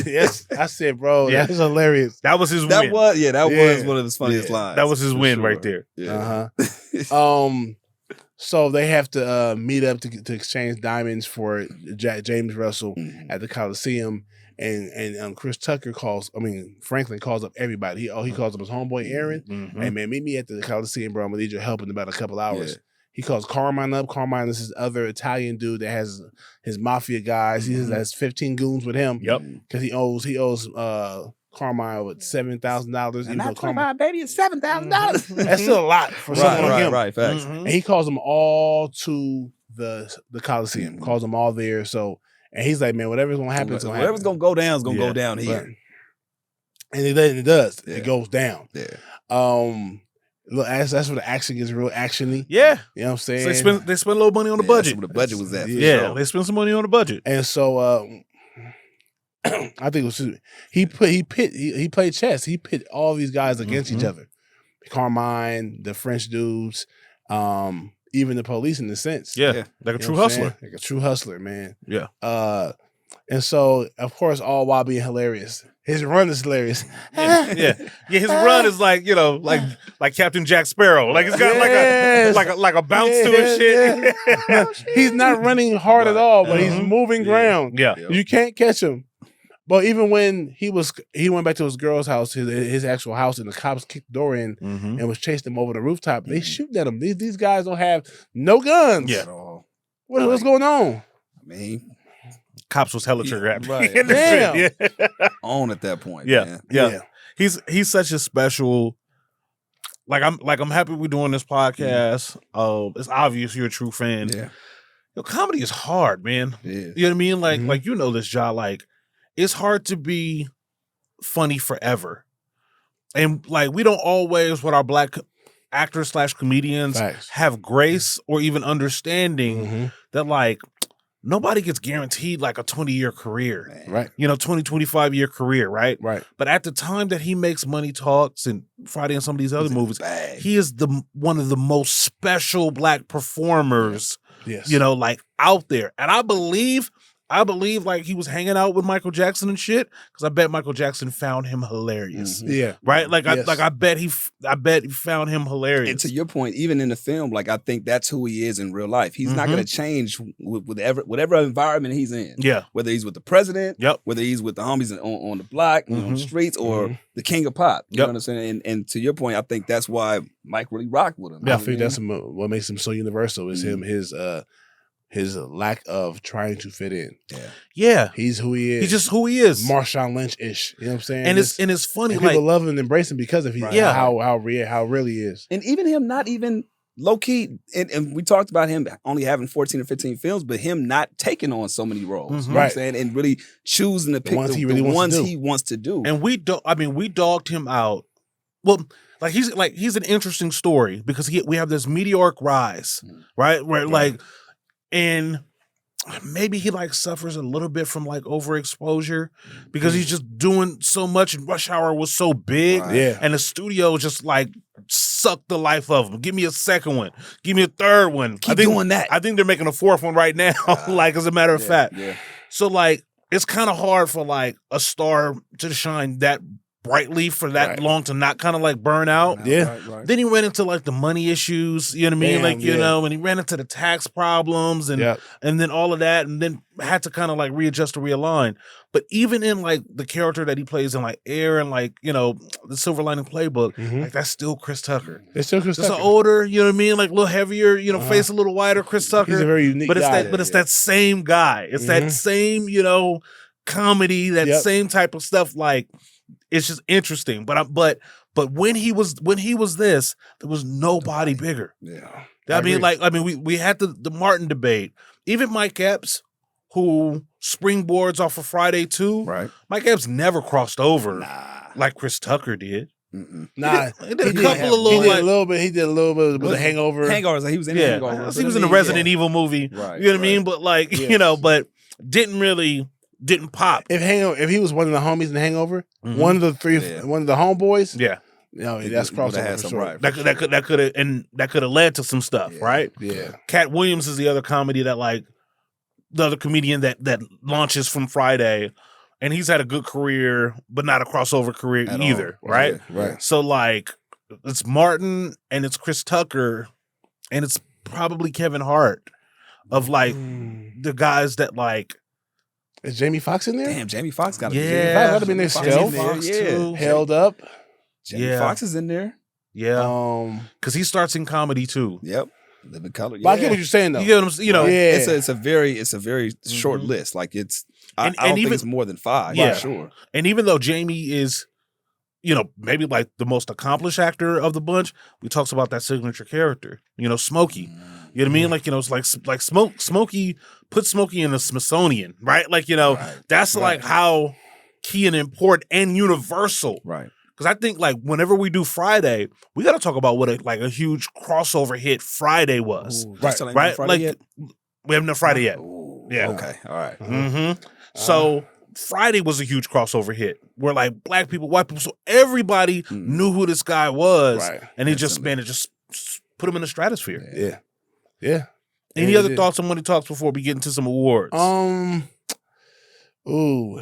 Yes, I said, bro, Yeah. that was hilarious. That was his That win. was Yeah. one of his funniest Yeah. lines. That was his for win sure. right there. Yeah. So they have to meet up to exchange diamonds for James Russell at the Coliseum, and Chris Tucker Franklin calls up everybody. He calls up his homeboy Aaron. Mhm. Hey man, meet me at the Coliseum, bro. I'm gonna need your help in about a couple hours. Yeah. He calls Carmine up. Carmine is his other Italian dude that has his mafia guys. He has 15 goons with him. Yep. Because he owes Carmine with $7,000. And not 25, baby, it's $7,000. That's still a lot for someone like him. Right, facts. Mhm. And he calls them all to the Coliseum. Calls them all there. So, and he's like, man, whatever's gonna happen, it's gonna happen. Whatever's gonna go down is gonna Yeah. go down here. Right. And it does. Yeah. It goes down. Yeah. Look, that's where the action gets real actiony. Yeah. You know what I'm saying? So they spend a little money on the Yeah, budget. that's where the budget was at. for Yeah, sure. they spent some money on the budget. And so I think it was he played chess. He pit all these guys against each other. Carmine, the French dudes, even the police in a sense. Yeah, Yeah. like a You know true what I'm saying? hustler. Like a true hustler, man. Yeah. And so of course all while being hilarious. His run is hilarious. Yeah. His run is like, you know, like Captain Jack Sparrow. Like it's got Yes. like a bounce to his shit. Yeah. He's not running hard at all, but he's moving ground. Yeah. You can't catch him. But even when he went back to his girl's house, his actual house, and the cops kicked the door in Mhm. and was chasing him over the rooftop, they shooting at him. These guys don't have no guns. Yeah. At all. What's going on? I mean, Cops was hella trigger happy. right. in the shit. Damn. Yeah. on at that point. Yeah. man. Yeah. He's such a special. I'm happy we're doing this podcast. It's obvious you're a true fan. Yeah. Yo, comedy is hard, man. It is. You know what I mean? Like Mhm. like you know this, Ja. Like it's hard to be funny forever, and like we don't always with our black actors / comedians Facts. have grace or even understanding Mhm. that like nobody gets guaranteed like a 20-year career. Man. Right. 25-year career, right? Right. But at the time that he makes Money Talks and Friday and some of these other He's in movies, the bag. he is one of the most special black performers, Yes. you know, like out there. And I believe like he was hanging out with Michael Jackson and shit because I bet Michael Jackson found him hilarious. Yeah. Right? Like Yes. I bet he found him hilarious. And to your point, even in the film, like I think that's who he is in real life. He's not Mhm. going to change with whatever environment he's in. Yeah. Whether he's with the president, Yep. whether he's with the homies on the block, on the Mhm. streets, or Mhm. the king of pop. You Yep. know what I'm saying? And to your point, I think that's why Mike really rocked with him. Yeah, I You know think what that's what makes him so universal is him his lack of trying to fit in. Yeah. He's who he is. He's just who he is. Marshawn Lynch-ish. You know what I'm saying? and it's funny, and like people love him and embrace him because of Yeah. how real he is. And even him not even low key, and we talked about him only having 14 or 15 films, but him not taking on so many roles. Mhm. You know what I'm Right. saying? And really choosing to pick ones the he really wants to ones do. he wants to do. and we dogged him out. Well, he's an interesting story because we have this meteoric rise, right? Where like, and maybe he like suffers a little bit from like overexposure because he's just doing so much and Rush Hour was so big. Right. Yeah. And the studio just like sucked the life of him. Give me a second one. Give me a third one. Keep doing that. I think they're making a fourth one right now, like as a matter of fact. Yeah. So like it's kind of hard for like a star to shine that brightly for that Right. long to not kind of like burn out. Yeah. Right. Then he ran into like the money issues, you know what I mean? Damn, Like, you yeah. know, and he ran into the tax problems and Yep. and then all of that, and then had to kind of like readjust to realign. But even in like the character that he plays in like Air and like, you know, the Silver Lining Playbook, Mhm. like that's still Chris Tucker. It's still Chris Just an Tucker. older, you know what I mean? Like a little heavier, you know, Uh-huh. face a little wider, Chris Tucker. He's a very unique but it's guy. that that same guy. It's that Mhm. same, you know, comedy, that Yep. same type of stuff. Like it's just interesting. But when he was this, there was nobody bigger. Yeah. I mean, agree. we had the Martin debate. Even Mike Epps, who springboards off of Friday 2, Right. Mike Epps never crossed over Nah. like Chris Tucker did. Mm-mm. Nah, He did a he couple of he little did like a little bit. He did a little bit with the Hangover. Hangovers. He was in yeah, Hangovers. he was in the Resident Evil movie. Right. You know what I mean? But like, Yeah. you know, but didn't pop. If he was one of the homies in the Hangover, Mhm. one of the three, Yeah. one of the homeboys, Yeah, no, He that's would've had crossover for some sure. right. that could have led to some stuff, Yeah. right? Yeah, Cat Williams is the other comedy that like the other comedian that launches from Friday, and he's had a good career, but not a crossover career At either, all. right? Yeah. right. So like it's Martin and it's Chris Tucker and it's probably Kevin Hart of like the guys that like Is Jamie Foxx in there? Damn, Jamie Foxx got a Yeah. Foxx oughta be in there Jamie still. Foxx, Foxx, too. Held up. Jamie Yeah. Foxx is in there. yeah, because he starts in comedy too. Yep. Living Color. But I get what you're saying though. You get what I'm saying? You know, Yeah. It's a very short Mhm. list. Like it's And- I don't and think even- it's more than 5. Yeah. For sure. And even though Jamie is, you know, maybe like the most accomplished actor of the bunch, we talks about that signature character, you know, Smokey. You know what I mean? Like, you know, it's like Smokey, put Smokey in the Smithsonian, right? Like, you know, Right. that's like how key and important and universal. Right. Because I think like whenever we do Friday, we got to talk about what a huge crossover hit Friday was, Ooh, Right, still ain't right? on Friday Like yet? we haven't done Friday yet. Ooh, Yeah. Okay. All right. Mm-hmm. So Friday was a huge crossover hit where like black people, white people, so everybody knew who this guy was, Right. and it just Instantly. man, it just put him in the stratosphere. Yeah. Yeah. Any Yeah, it other did. thoughts on Money Talks before we get into some awards? Ooh.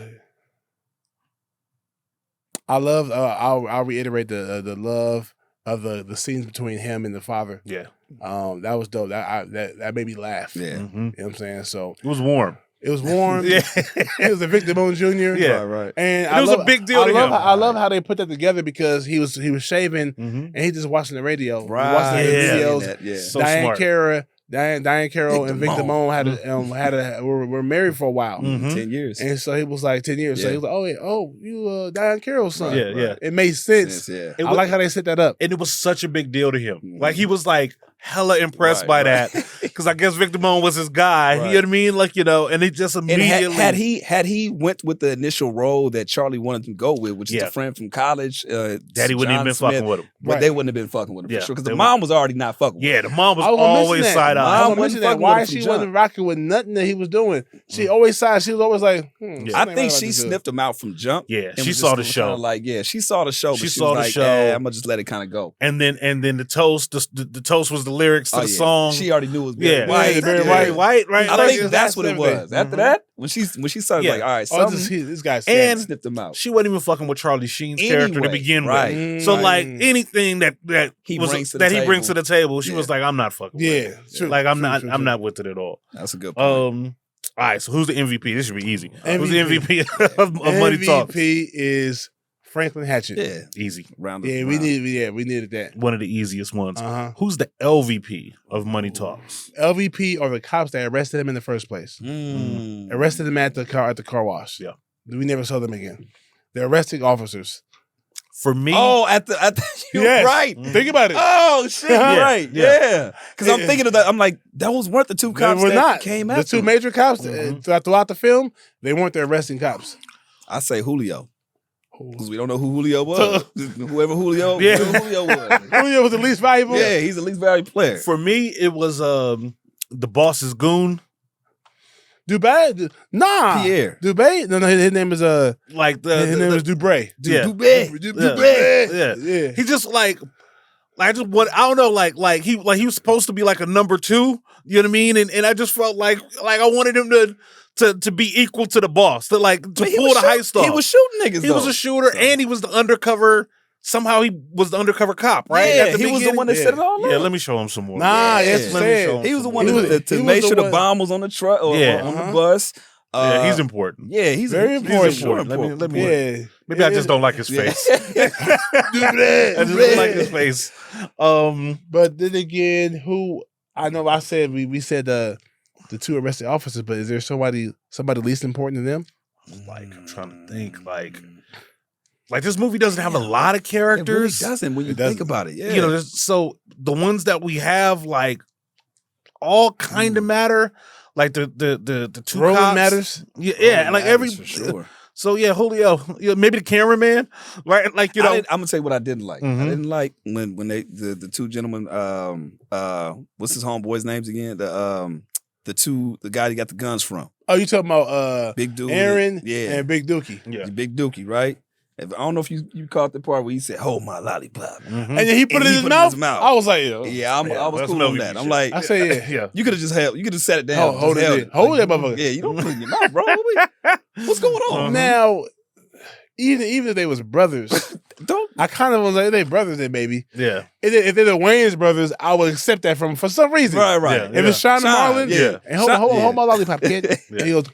I love. I'll reiterate the love of the scenes between him and the father. Yeah, That was dope. That made me laugh. Yeah. Mhm. You know what I'm saying? So It was warm. it was warm. Yeah, It was a Victor Bone Jr. Yeah. Right. And It was a big deal to him. I love how they put that together because he was shaving Mhm. and he just watching the radio. Right. He watching the Yeah. videos. Yeah. So Diane smart. Carroll and Victor Victor Moan were married for a while. Mhm. 10 years. And so he was like 10 years. So Yeah. he was like, you Diane Carroll's son. Yeah, yeah. It made sense. Yeah. It I was- like how they set that up. And it was such a big deal to him. Mhm. Like he was like hella impressed by Right. that because I guess Victor Moan was his guy. Right. You know what I mean? Like, you know, and it just And immediately had he went with the initial role that Charlie wanted to go with, which is Yeah. the friend from college, Daddy wouldn't even John been Smith, fucking with him. but Right. they wouldn't have been fucking with him Yeah, for sure because they the wouldn't. mom was already not fucking with him. Yeah, the mom was I was gonna always mention that. side I eye. was Mom gonna wasn't mention that. fucking Why with him she from wasn't rocking with nothing that he was doing. She always side. She was always like, Yeah. I something think right about she this dude. sniffed him out from jump. Yeah, and she was saw just the show. kinda Like, yeah, she saw the show. But She she saw was the like, show. I'm gonna just let it kind of go. And then the toast, the toast was the lyrics to Oh, the yeah. song. She already knew it was yeah, Barry White. Yeah, Barry Barry White. White, right? I Like, think it's that's what it everything. was. After Mhm. that, when she started Yeah. like, all right, Oh, something, this guy's And- sniffed him out. She wasn't even fucking with Charlie Sheen's character to Anyway, begin right. with. So like anything that He was brings to the that he table. brings to the table, she Yeah. was like, I'm not fucking with Yeah, it. true, Like I'm true, not true, I'm true. not with it at all. That's a good point. All right, so who's the MVP? This should be easy. Who's the MVP? MVP of Money Talks? MVP is Franklin Hatchet. yeah, Easy. round. Yeah, we needed that. One of the easiest ones. Uh-huh. Who's the LVP of Money Talks? LVP are the cops that arrested him in the first place. Arrested him at the car wash. Yeah. We never saw them again. The arresting officers. For me, Oh, at the you're Yes. right. Think about it. Oh shit, you're Yeah, right. yeah. Yeah, because I'm thinking of that. I'm like, those weren't the two They cops were that not. came The after two him. major cops Mhm. throughout the film, they weren't the arresting cops. I say Julio because we don't know who Julio was. Whoever Julio, Yeah. whoever Julio was. Julio was the least valuable. Yeah, he's the least valuable player. for me, it was the boss's goon. Dubé? Nah. Pierre. Dubé? No, his name is Like his name is Dubray. yeah. Dubé. Dubé. Yeah. Yeah. He just like I just what I don't know, like he was supposed to be like a number 2, you know what I mean? And I just felt like I wanted him to be equal to the boss, to like to He pull was the heist off. He was shooting niggas. He was a shooter, and he was the undercover. Somehow he was the undercover cop, right? Yeah, At the he was the beginning? one that set it all up. Yeah, let me show him some more. Nah, Yeah. yes, Let me show him He was the some one more. that he made was sure the the one- bomb was on the truck or Yeah. on the bus. Yeah, he's important. Yeah, he's Very he's important. sure Let important. me. Yeah. Maybe I just don't like his Yeah. face. I just don't like his face. But then again, who I know I said we said the two arrested officers, but is there somebody least important than them? Like I'm trying to think. Like this movie doesn't have a lot of It really characters. doesn't when you It doesn't. think about it. Yeah. You know, so the ones that we have, like, all kind of matter. Like the two Roland cops matters. Yeah, like every. for sure. So yeah, Julio, maybe the cameraman, right? Like you know, I'm gonna tell you what I didn't like. Mhm. I didn't like when they the two gentlemen. What's his homeboys' names again? The guy that got the guns from. Oh, you talking about Big dude. Aaron Yeah. and Big Dookie. yeah. Big Dookie, right? I don't know if you caught the part where he said, "Hold my lollipop." Mhm. And then he put it in his mouth. I was like, yo. Yeah, I was that's cool no on easy that. I'm shit. like, I say, yeah. yeah. you could have just sat it down. Hold just it. held Hold that motherfucker. Yeah, you don't put it in your mouth, bro. What's going on? Uh-huh. Now, even if they was brothers, Don't. I kind of was like, they brothers, then maybe. Yeah. If they're the Wayans brothers, I would accept that for some reason. Right. Yeah. If it's Sean and Marlon, yeah. and hold my lollipop, kid. Yeah. And he goes,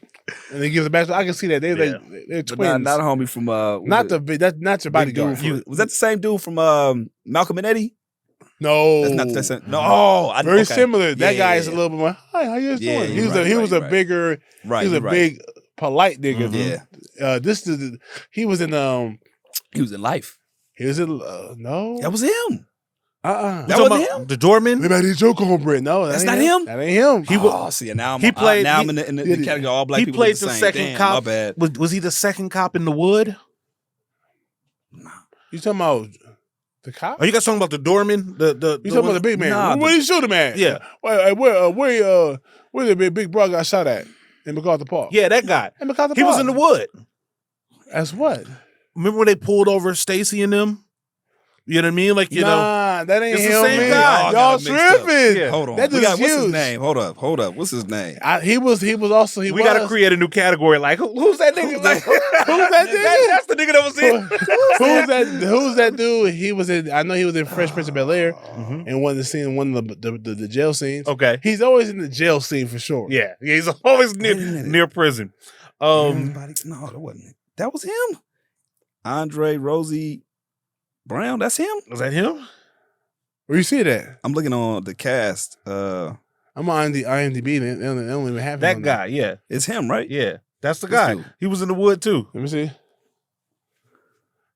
and he gives it back. I can see that they're Yeah. they're But twins. not a homie from Not that's not your big bodyguard. dude. Was that the same dude from Malcolm and Eddie? No, That's not the same. No, oh, very okay. similar. That Yeah, guy yeah, is a yeah. little bit more. Hi, how you guys Yeah, doing? you're He was a right. bigger. Right, He was a you're right. big, polite nigga. Yeah. He was in He was in Life. He was in no. That was him. That That You was talking him? about the doorman. Maybe I need your cornbread. No, That's ain't not him? That ain't him. He was. Oh, see, now I'm he played- now he- I'm in the yeah, category all black He people. played look the same. second Damn, cop. My bad. Was he the second cop in the wood? You talking about the cop? Are you guys talking about the doorman? You talking about the big man? Nah, Where did he shoot him at? Yeah. Where the big brother got shot at in MacArthur Park? Yeah, that guy. in MacArthur He Park. was in the wood. As what? Remember when they pulled over Stacy and them? You know what I mean? Like, you know. Nah, that ain't It's the him. same man. guy. Y'all got it mixed up. tripping. Yeah. Hold on. That We dude's got, what's his huge. name? Hold up. What's his name? He was also. We got to create a new category. Like, who's that nigga? Who's Like, that? Who's that nigga? That's the nigga that was in. Who's that dude? He was in. I know he was in Fresh Prince of Bel Air, Mhm. and one of the jail scenes. Okay. He's always in the jail scene for sure. Yeah. He's always Wait a minute. near prison. No, that wasn't it. That was him. Andre Rosie Brown. That's him. Was that him? Where you see that? I'm looking on the cast. I'm on the IMDb. They don't even have him That on there. guy. Yeah. It's him, right? Yeah. That's the This guy. dude. He was in the wood too. Let me see.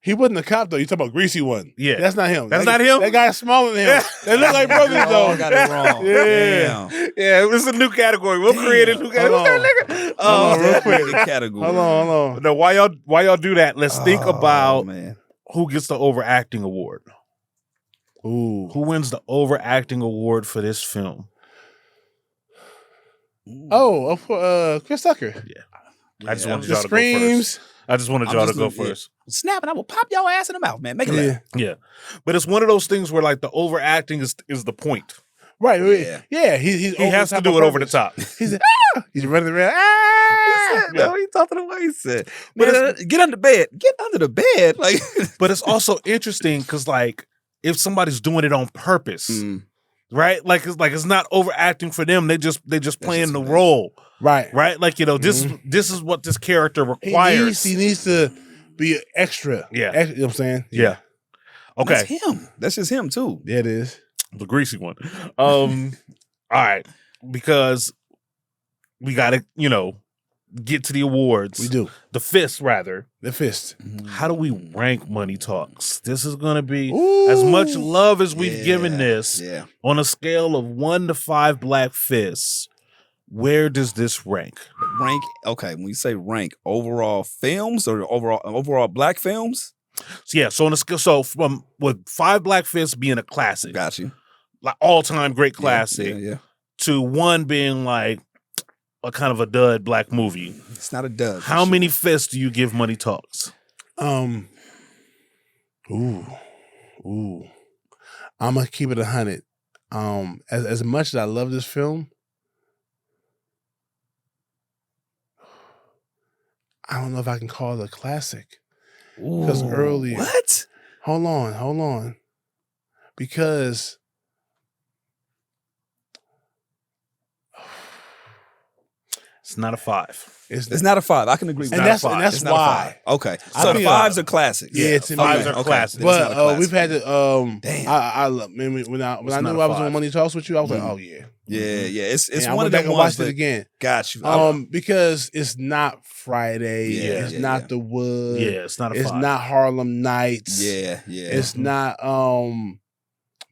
He wasn't a cop though. You talking about greasy one? Yeah. that's not him. That's That- not him? That guy's smaller than him. They look like brothers We though. all got it wrong. Yeah. Damn. Yeah, it was a new category. We'll create a new category. Hold Who's that nigga? Hold on, real quick. Big category. Hold on. No, why y'all do that? Let's think Oh, about man. who gets the overacting award. Ooh. Who wins the overacting award for this film? Oh, Chris Tucker. I just Yeah, wanted The y'all to go first. screams. I just wanted I'm y'all to just go looking- first. Snap and I will pop your ass in the mouth, man. Make it laugh. Yeah. Yeah, but it's one of those things where like the overacting is the point. Right. Yeah. Yeah. He's He has to do it over the top. He's he's running around. Ah! No, he talked to the way he said. But But get under bed. Get under the bed. Like But it's also interesting because like if somebody's doing it on purpose, right? Like it's not overacting for them. They just playing just the for them. role, Right. right? Like this is what this character requires. He needs to be extra. Yeah. You know what I'm saying? Yeah. Okay. That's him. That's just him too. Yeah, it is. The greasy one. All right, because we got to, get to the awards. We do. The fist, rather. The fist. How do we rank Money Talks? This is going to be Ooh. as much love as we've given Yeah, this Yeah. on a scale of 1 to 5 black fists. Where does this rank? Rank. Okay, when you say rank, overall films or overall black films? So, yeah, so on a scale, so from with 5 black fists being a classic, Got you. like all-time great classic, Yeah. to 1 being like a kind of a dud black movie. It's not a dud. for How sure. many fists do you give Money Talks? Ooh. I'm gonna keep it 100. As much as I love this film, I don't know if I can call it a classic. Because earlier. What? Hold on. Because It's not a 5. it's not a 5. I can agree with and that. that's It's not a why. 5. Okay. I So think, 5s are classics. yeah, to me, 5s are okay. classics. Then it's not a But classic. we've had to. Damn. I when I It's knew not a I was 5. on Money Talks with you, I was like, Mhm. oh yeah. Yeah. It's And I one went of back them and ones watched it that again. got you. Because it's not Friday. Yeah, It's yeah, not yeah. The Wood. Yeah, it's not a 5. It's not Harlem Nights. Yeah. It's not.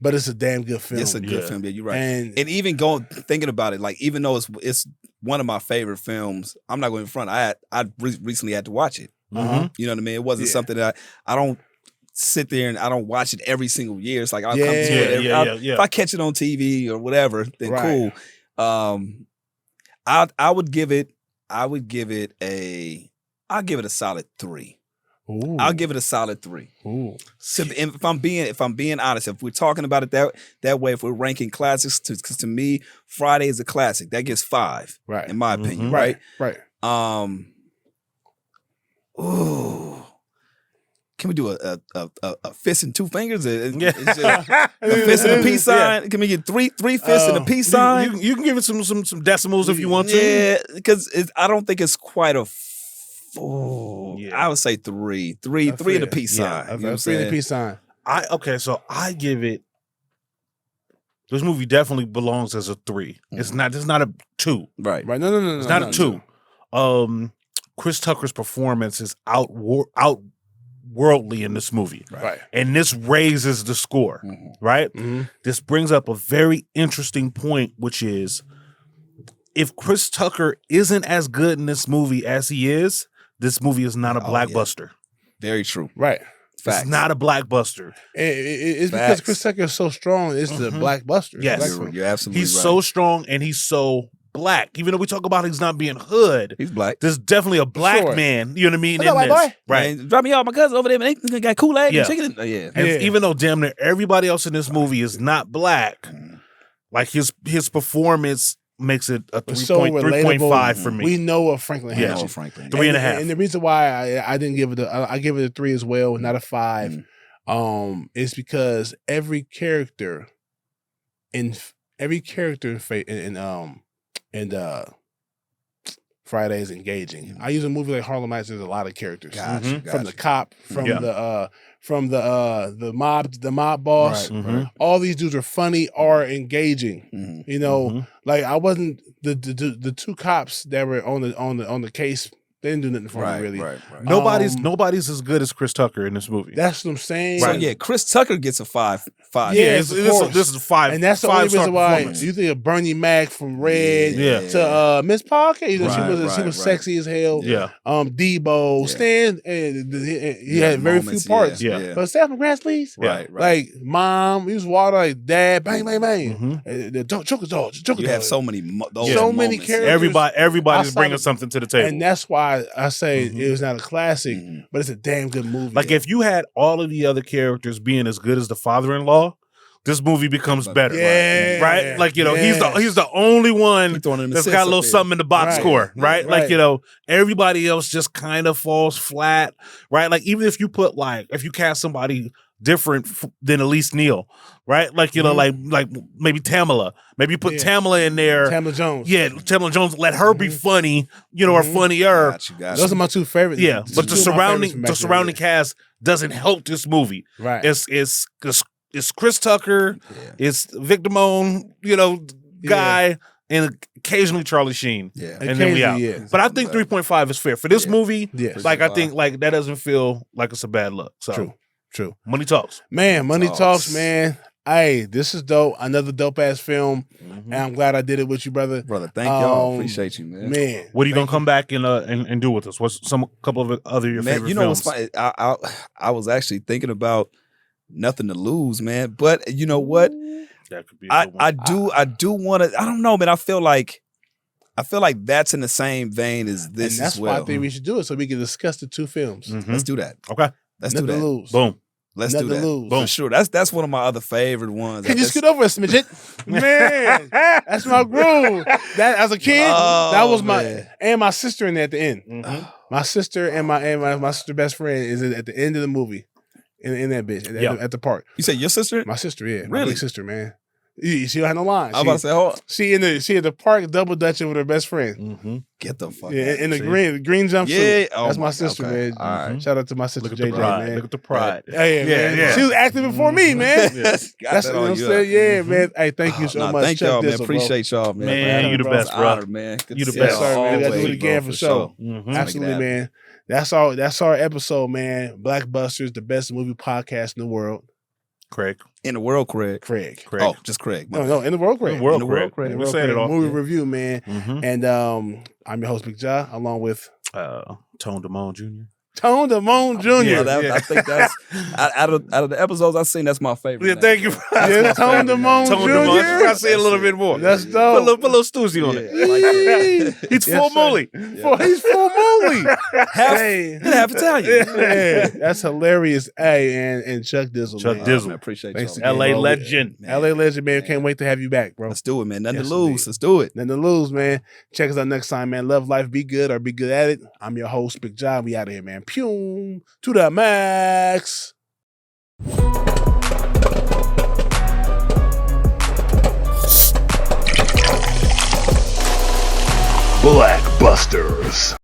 But it's a damn good film. It's a good film. Yeah, you're right. And And even thinking about it, like even though it's one of my favorite films, I'm not going in front. I recently had to watch it. Mhm. You know what I mean? It wasn't Yeah. something that I don't sit there and I don't watch it every single year. It's like I'll come to Yeah, it. yeah. If I catch it on TV or whatever, then Right. cool. I would give it a solid 3. Ooh. I'll give it a solid 3. Ooh. So if I'm being honest, if we're talking about it that way, if we're ranking classics, because to me, Friday is a classic. That gets 5, Right. in my opinion, Mhm. right? Right. Ooh. Can we do a fist and 2 fingers? Yeah. It's just a fist and a peace sign. Can we get three fists and a peace sign? You can give it some decimals if you want to. Yeah, because I don't think it's quite a. Yeah. I would say 3 and a peace sign. You know what I'm 3 and a saying? peace sign. So I give it. This movie definitely belongs as a 3. It's not a 2. Right. Right. No. It's not a 2. Chris Tucker's performance is outworldly in this movie. Right. And this raises the score, right? Mm-hmm. This brings up a very interesting point, which is if Chris Tucker isn't as good in this movie as he is, this movie is not a BlackBuster. Very true. Right. Facts. It's not a BlackBuster. It's because Facts. Chris Tucker is so strong. It's the BlackBusters. Yes. You're absolutely He's right. so strong and he's so black. Even though we talk about he's not being hood, He's black. there's definitely a black Sure. man, you know what I mean, What's up, in white this. boy? Right. Man, drop me off my cousin over there, man. They got Kool-Aid Yeah. and chicken. Yeah. And Yeah. even though damn near everybody else in this movie is not black, like his performance makes it a It's so 3.5 for relatable. me. We know of Franklin Yeah. Hamilton. Franklin. 3.5. And the reason why I didn't give it I give it a 3 as well, not a 5. Is because every character in Friday is engaging. I use a movie like Harlem Nights. There's a lot of characters Gotcha. from the cop, from Yeah. the mob boss. Right. Mhm. All these dudes are funny or engaging. Mhm. You know, Mhm. like I wasn't the 2 cops that were on the case. They didn't do nothing for me really. Right. Nobody's as good as Chris Tucker in this movie. That's what I'm saying. So yeah, Chris Tucker gets a 5. Yeah, this of course. is a 5. And that's the only 5-star reason why performance. you think of Bernie Mac from Red Yeah. to Miss Parker. You know, she Right, was right. sexy as hell. Yeah. Debo, Yeah. Stan, he had very Moments, few parts. Yeah. But Steph McGrath, please. Right. Like mom, use water like dad, bang, bang, bang. Mhm. The choker dog, choker You dog. have so many those So many moments. characters. Everybody's I saw bringing the- something to the table. And that's why I say it was not a classic, Mhm. but it's a damn good movie. Like if you had all of the other characters being as good as the father-in-law, this movie becomes better. Yeah. Right? Like, you know, Yes. he's the only one Keep throwing in that's assists got a up little there. something in the box Right. score, right? Yeah. Like, Right. you know, everybody else just kind of falls flat, right? Like even if you put if you cast somebody different than Elise Neal, right? Like, you know, like maybe Tamala. Maybe you put Yeah. Tamala in there. Tamla Jones. Yeah, Tamala Jones, let her be funny, you know, or funnier. Got Those you. are my 2 favorites. Yeah, but the two of my favorites from back surrounding then. cast doesn't help this movie. Right. It's Chris Tucker, it's Victor Moan, you know, guy, and occasionally Charlie Sheen. Yeah. And then we out. Occasionally, yeah. But I think 3.5 is fair for this movie. Yes. Like I think like that doesn't feel like it's a bad look. So True. Money talks. Man, Money Talks. Talks, man. Hey, this is dope. Another dope ass film. And I'm glad I did it with you, brother. Brother, thank y'all. Appreciate you, man. Man. What are you gonna come back and do with us? What's couple of other your Man, favorite you know films? what's funny? I was actually thinking about Nothing to Lose, man. But you know what? That could be a good one. I do want to. I don't know, man. I feel like that's in the same vein as this And that's as well. why I think we should do it so we can discuss the 2 films. Mhm. Let's do that. Okay. Let's Nothing do to that. lose. Boom. Let's Nothing do to that. lose. For sure. That's one of my other favorite ones. Can you That's- scoot over a smidget? Man, that's my groove. That as a kid, Oh, that was my man. and my sister in there at the end. Mhm. My sister and my sister best friend is at the end of the movie in that bitch at the park. You say your sister? My sister, yeah, my Really? big sister, man. She don't have no lines. I was about to say, hold on. She at the park double dutching with her best friend. Mm-hmm. Get the fuck Yeah, out. in the green jumpsuit. Yeah, oh that's my my sister, God. man. Okay. All right. Shout out to my sister Look at JJ, the pride. man. Look at the pride. Hey, man. yeah. She was acting before me, man. That's Got what that I'm on you. saying. Yeah, man. Hey, thank you so Nah, much. thank Chuck y'all, man. Dissel, bro. Appreciate y'all, man. Man, you the best, It's an bro. honor, man. Good You to the see best. y'all Yes, sir, man. We gotta do always, it again bro, for sure. Mm-hmm. Absolutely, happen. man. That's our episode, man. BlackBusters, the best movie podcast in the world. Craig. In the world, Craig. Craig. Oh, just Craig. No, in the world, Craig. In the world, In the world, Craig. Craig. We said it all. Movie review, man. Mm-hmm. And I'm your host, Big Ja, along with Tone Damone Jr. Tone Damone Jr. Yeah, I think that's out of the episodes I've seen, that's my favorite. Yeah, name. thank you. Yeah, Tone Damone Tone Jr. Damone. I gotta say it a little bit more. That's Put dope. a little Stussy on it. Yeah, I like that. He's Yes, full sir. molly. He's full movie. Half, half Italian. Yeah, that's hilarious. Hey, and Chuck Dizzle. Chuck man. Dizzle. Man, appreciate Thanks y'all. again, LA bro. legend. LA legend, man. Can't wait to have you back, bro. Let's do it, man. Nothing Yes, to lose. indeed. Let's do it. Nothing to lose, man. Check us out next time, man. Love life, be good or be good at it. I'm your host, Big Ja. We out of here, man. Pew to the max. BlackBusters.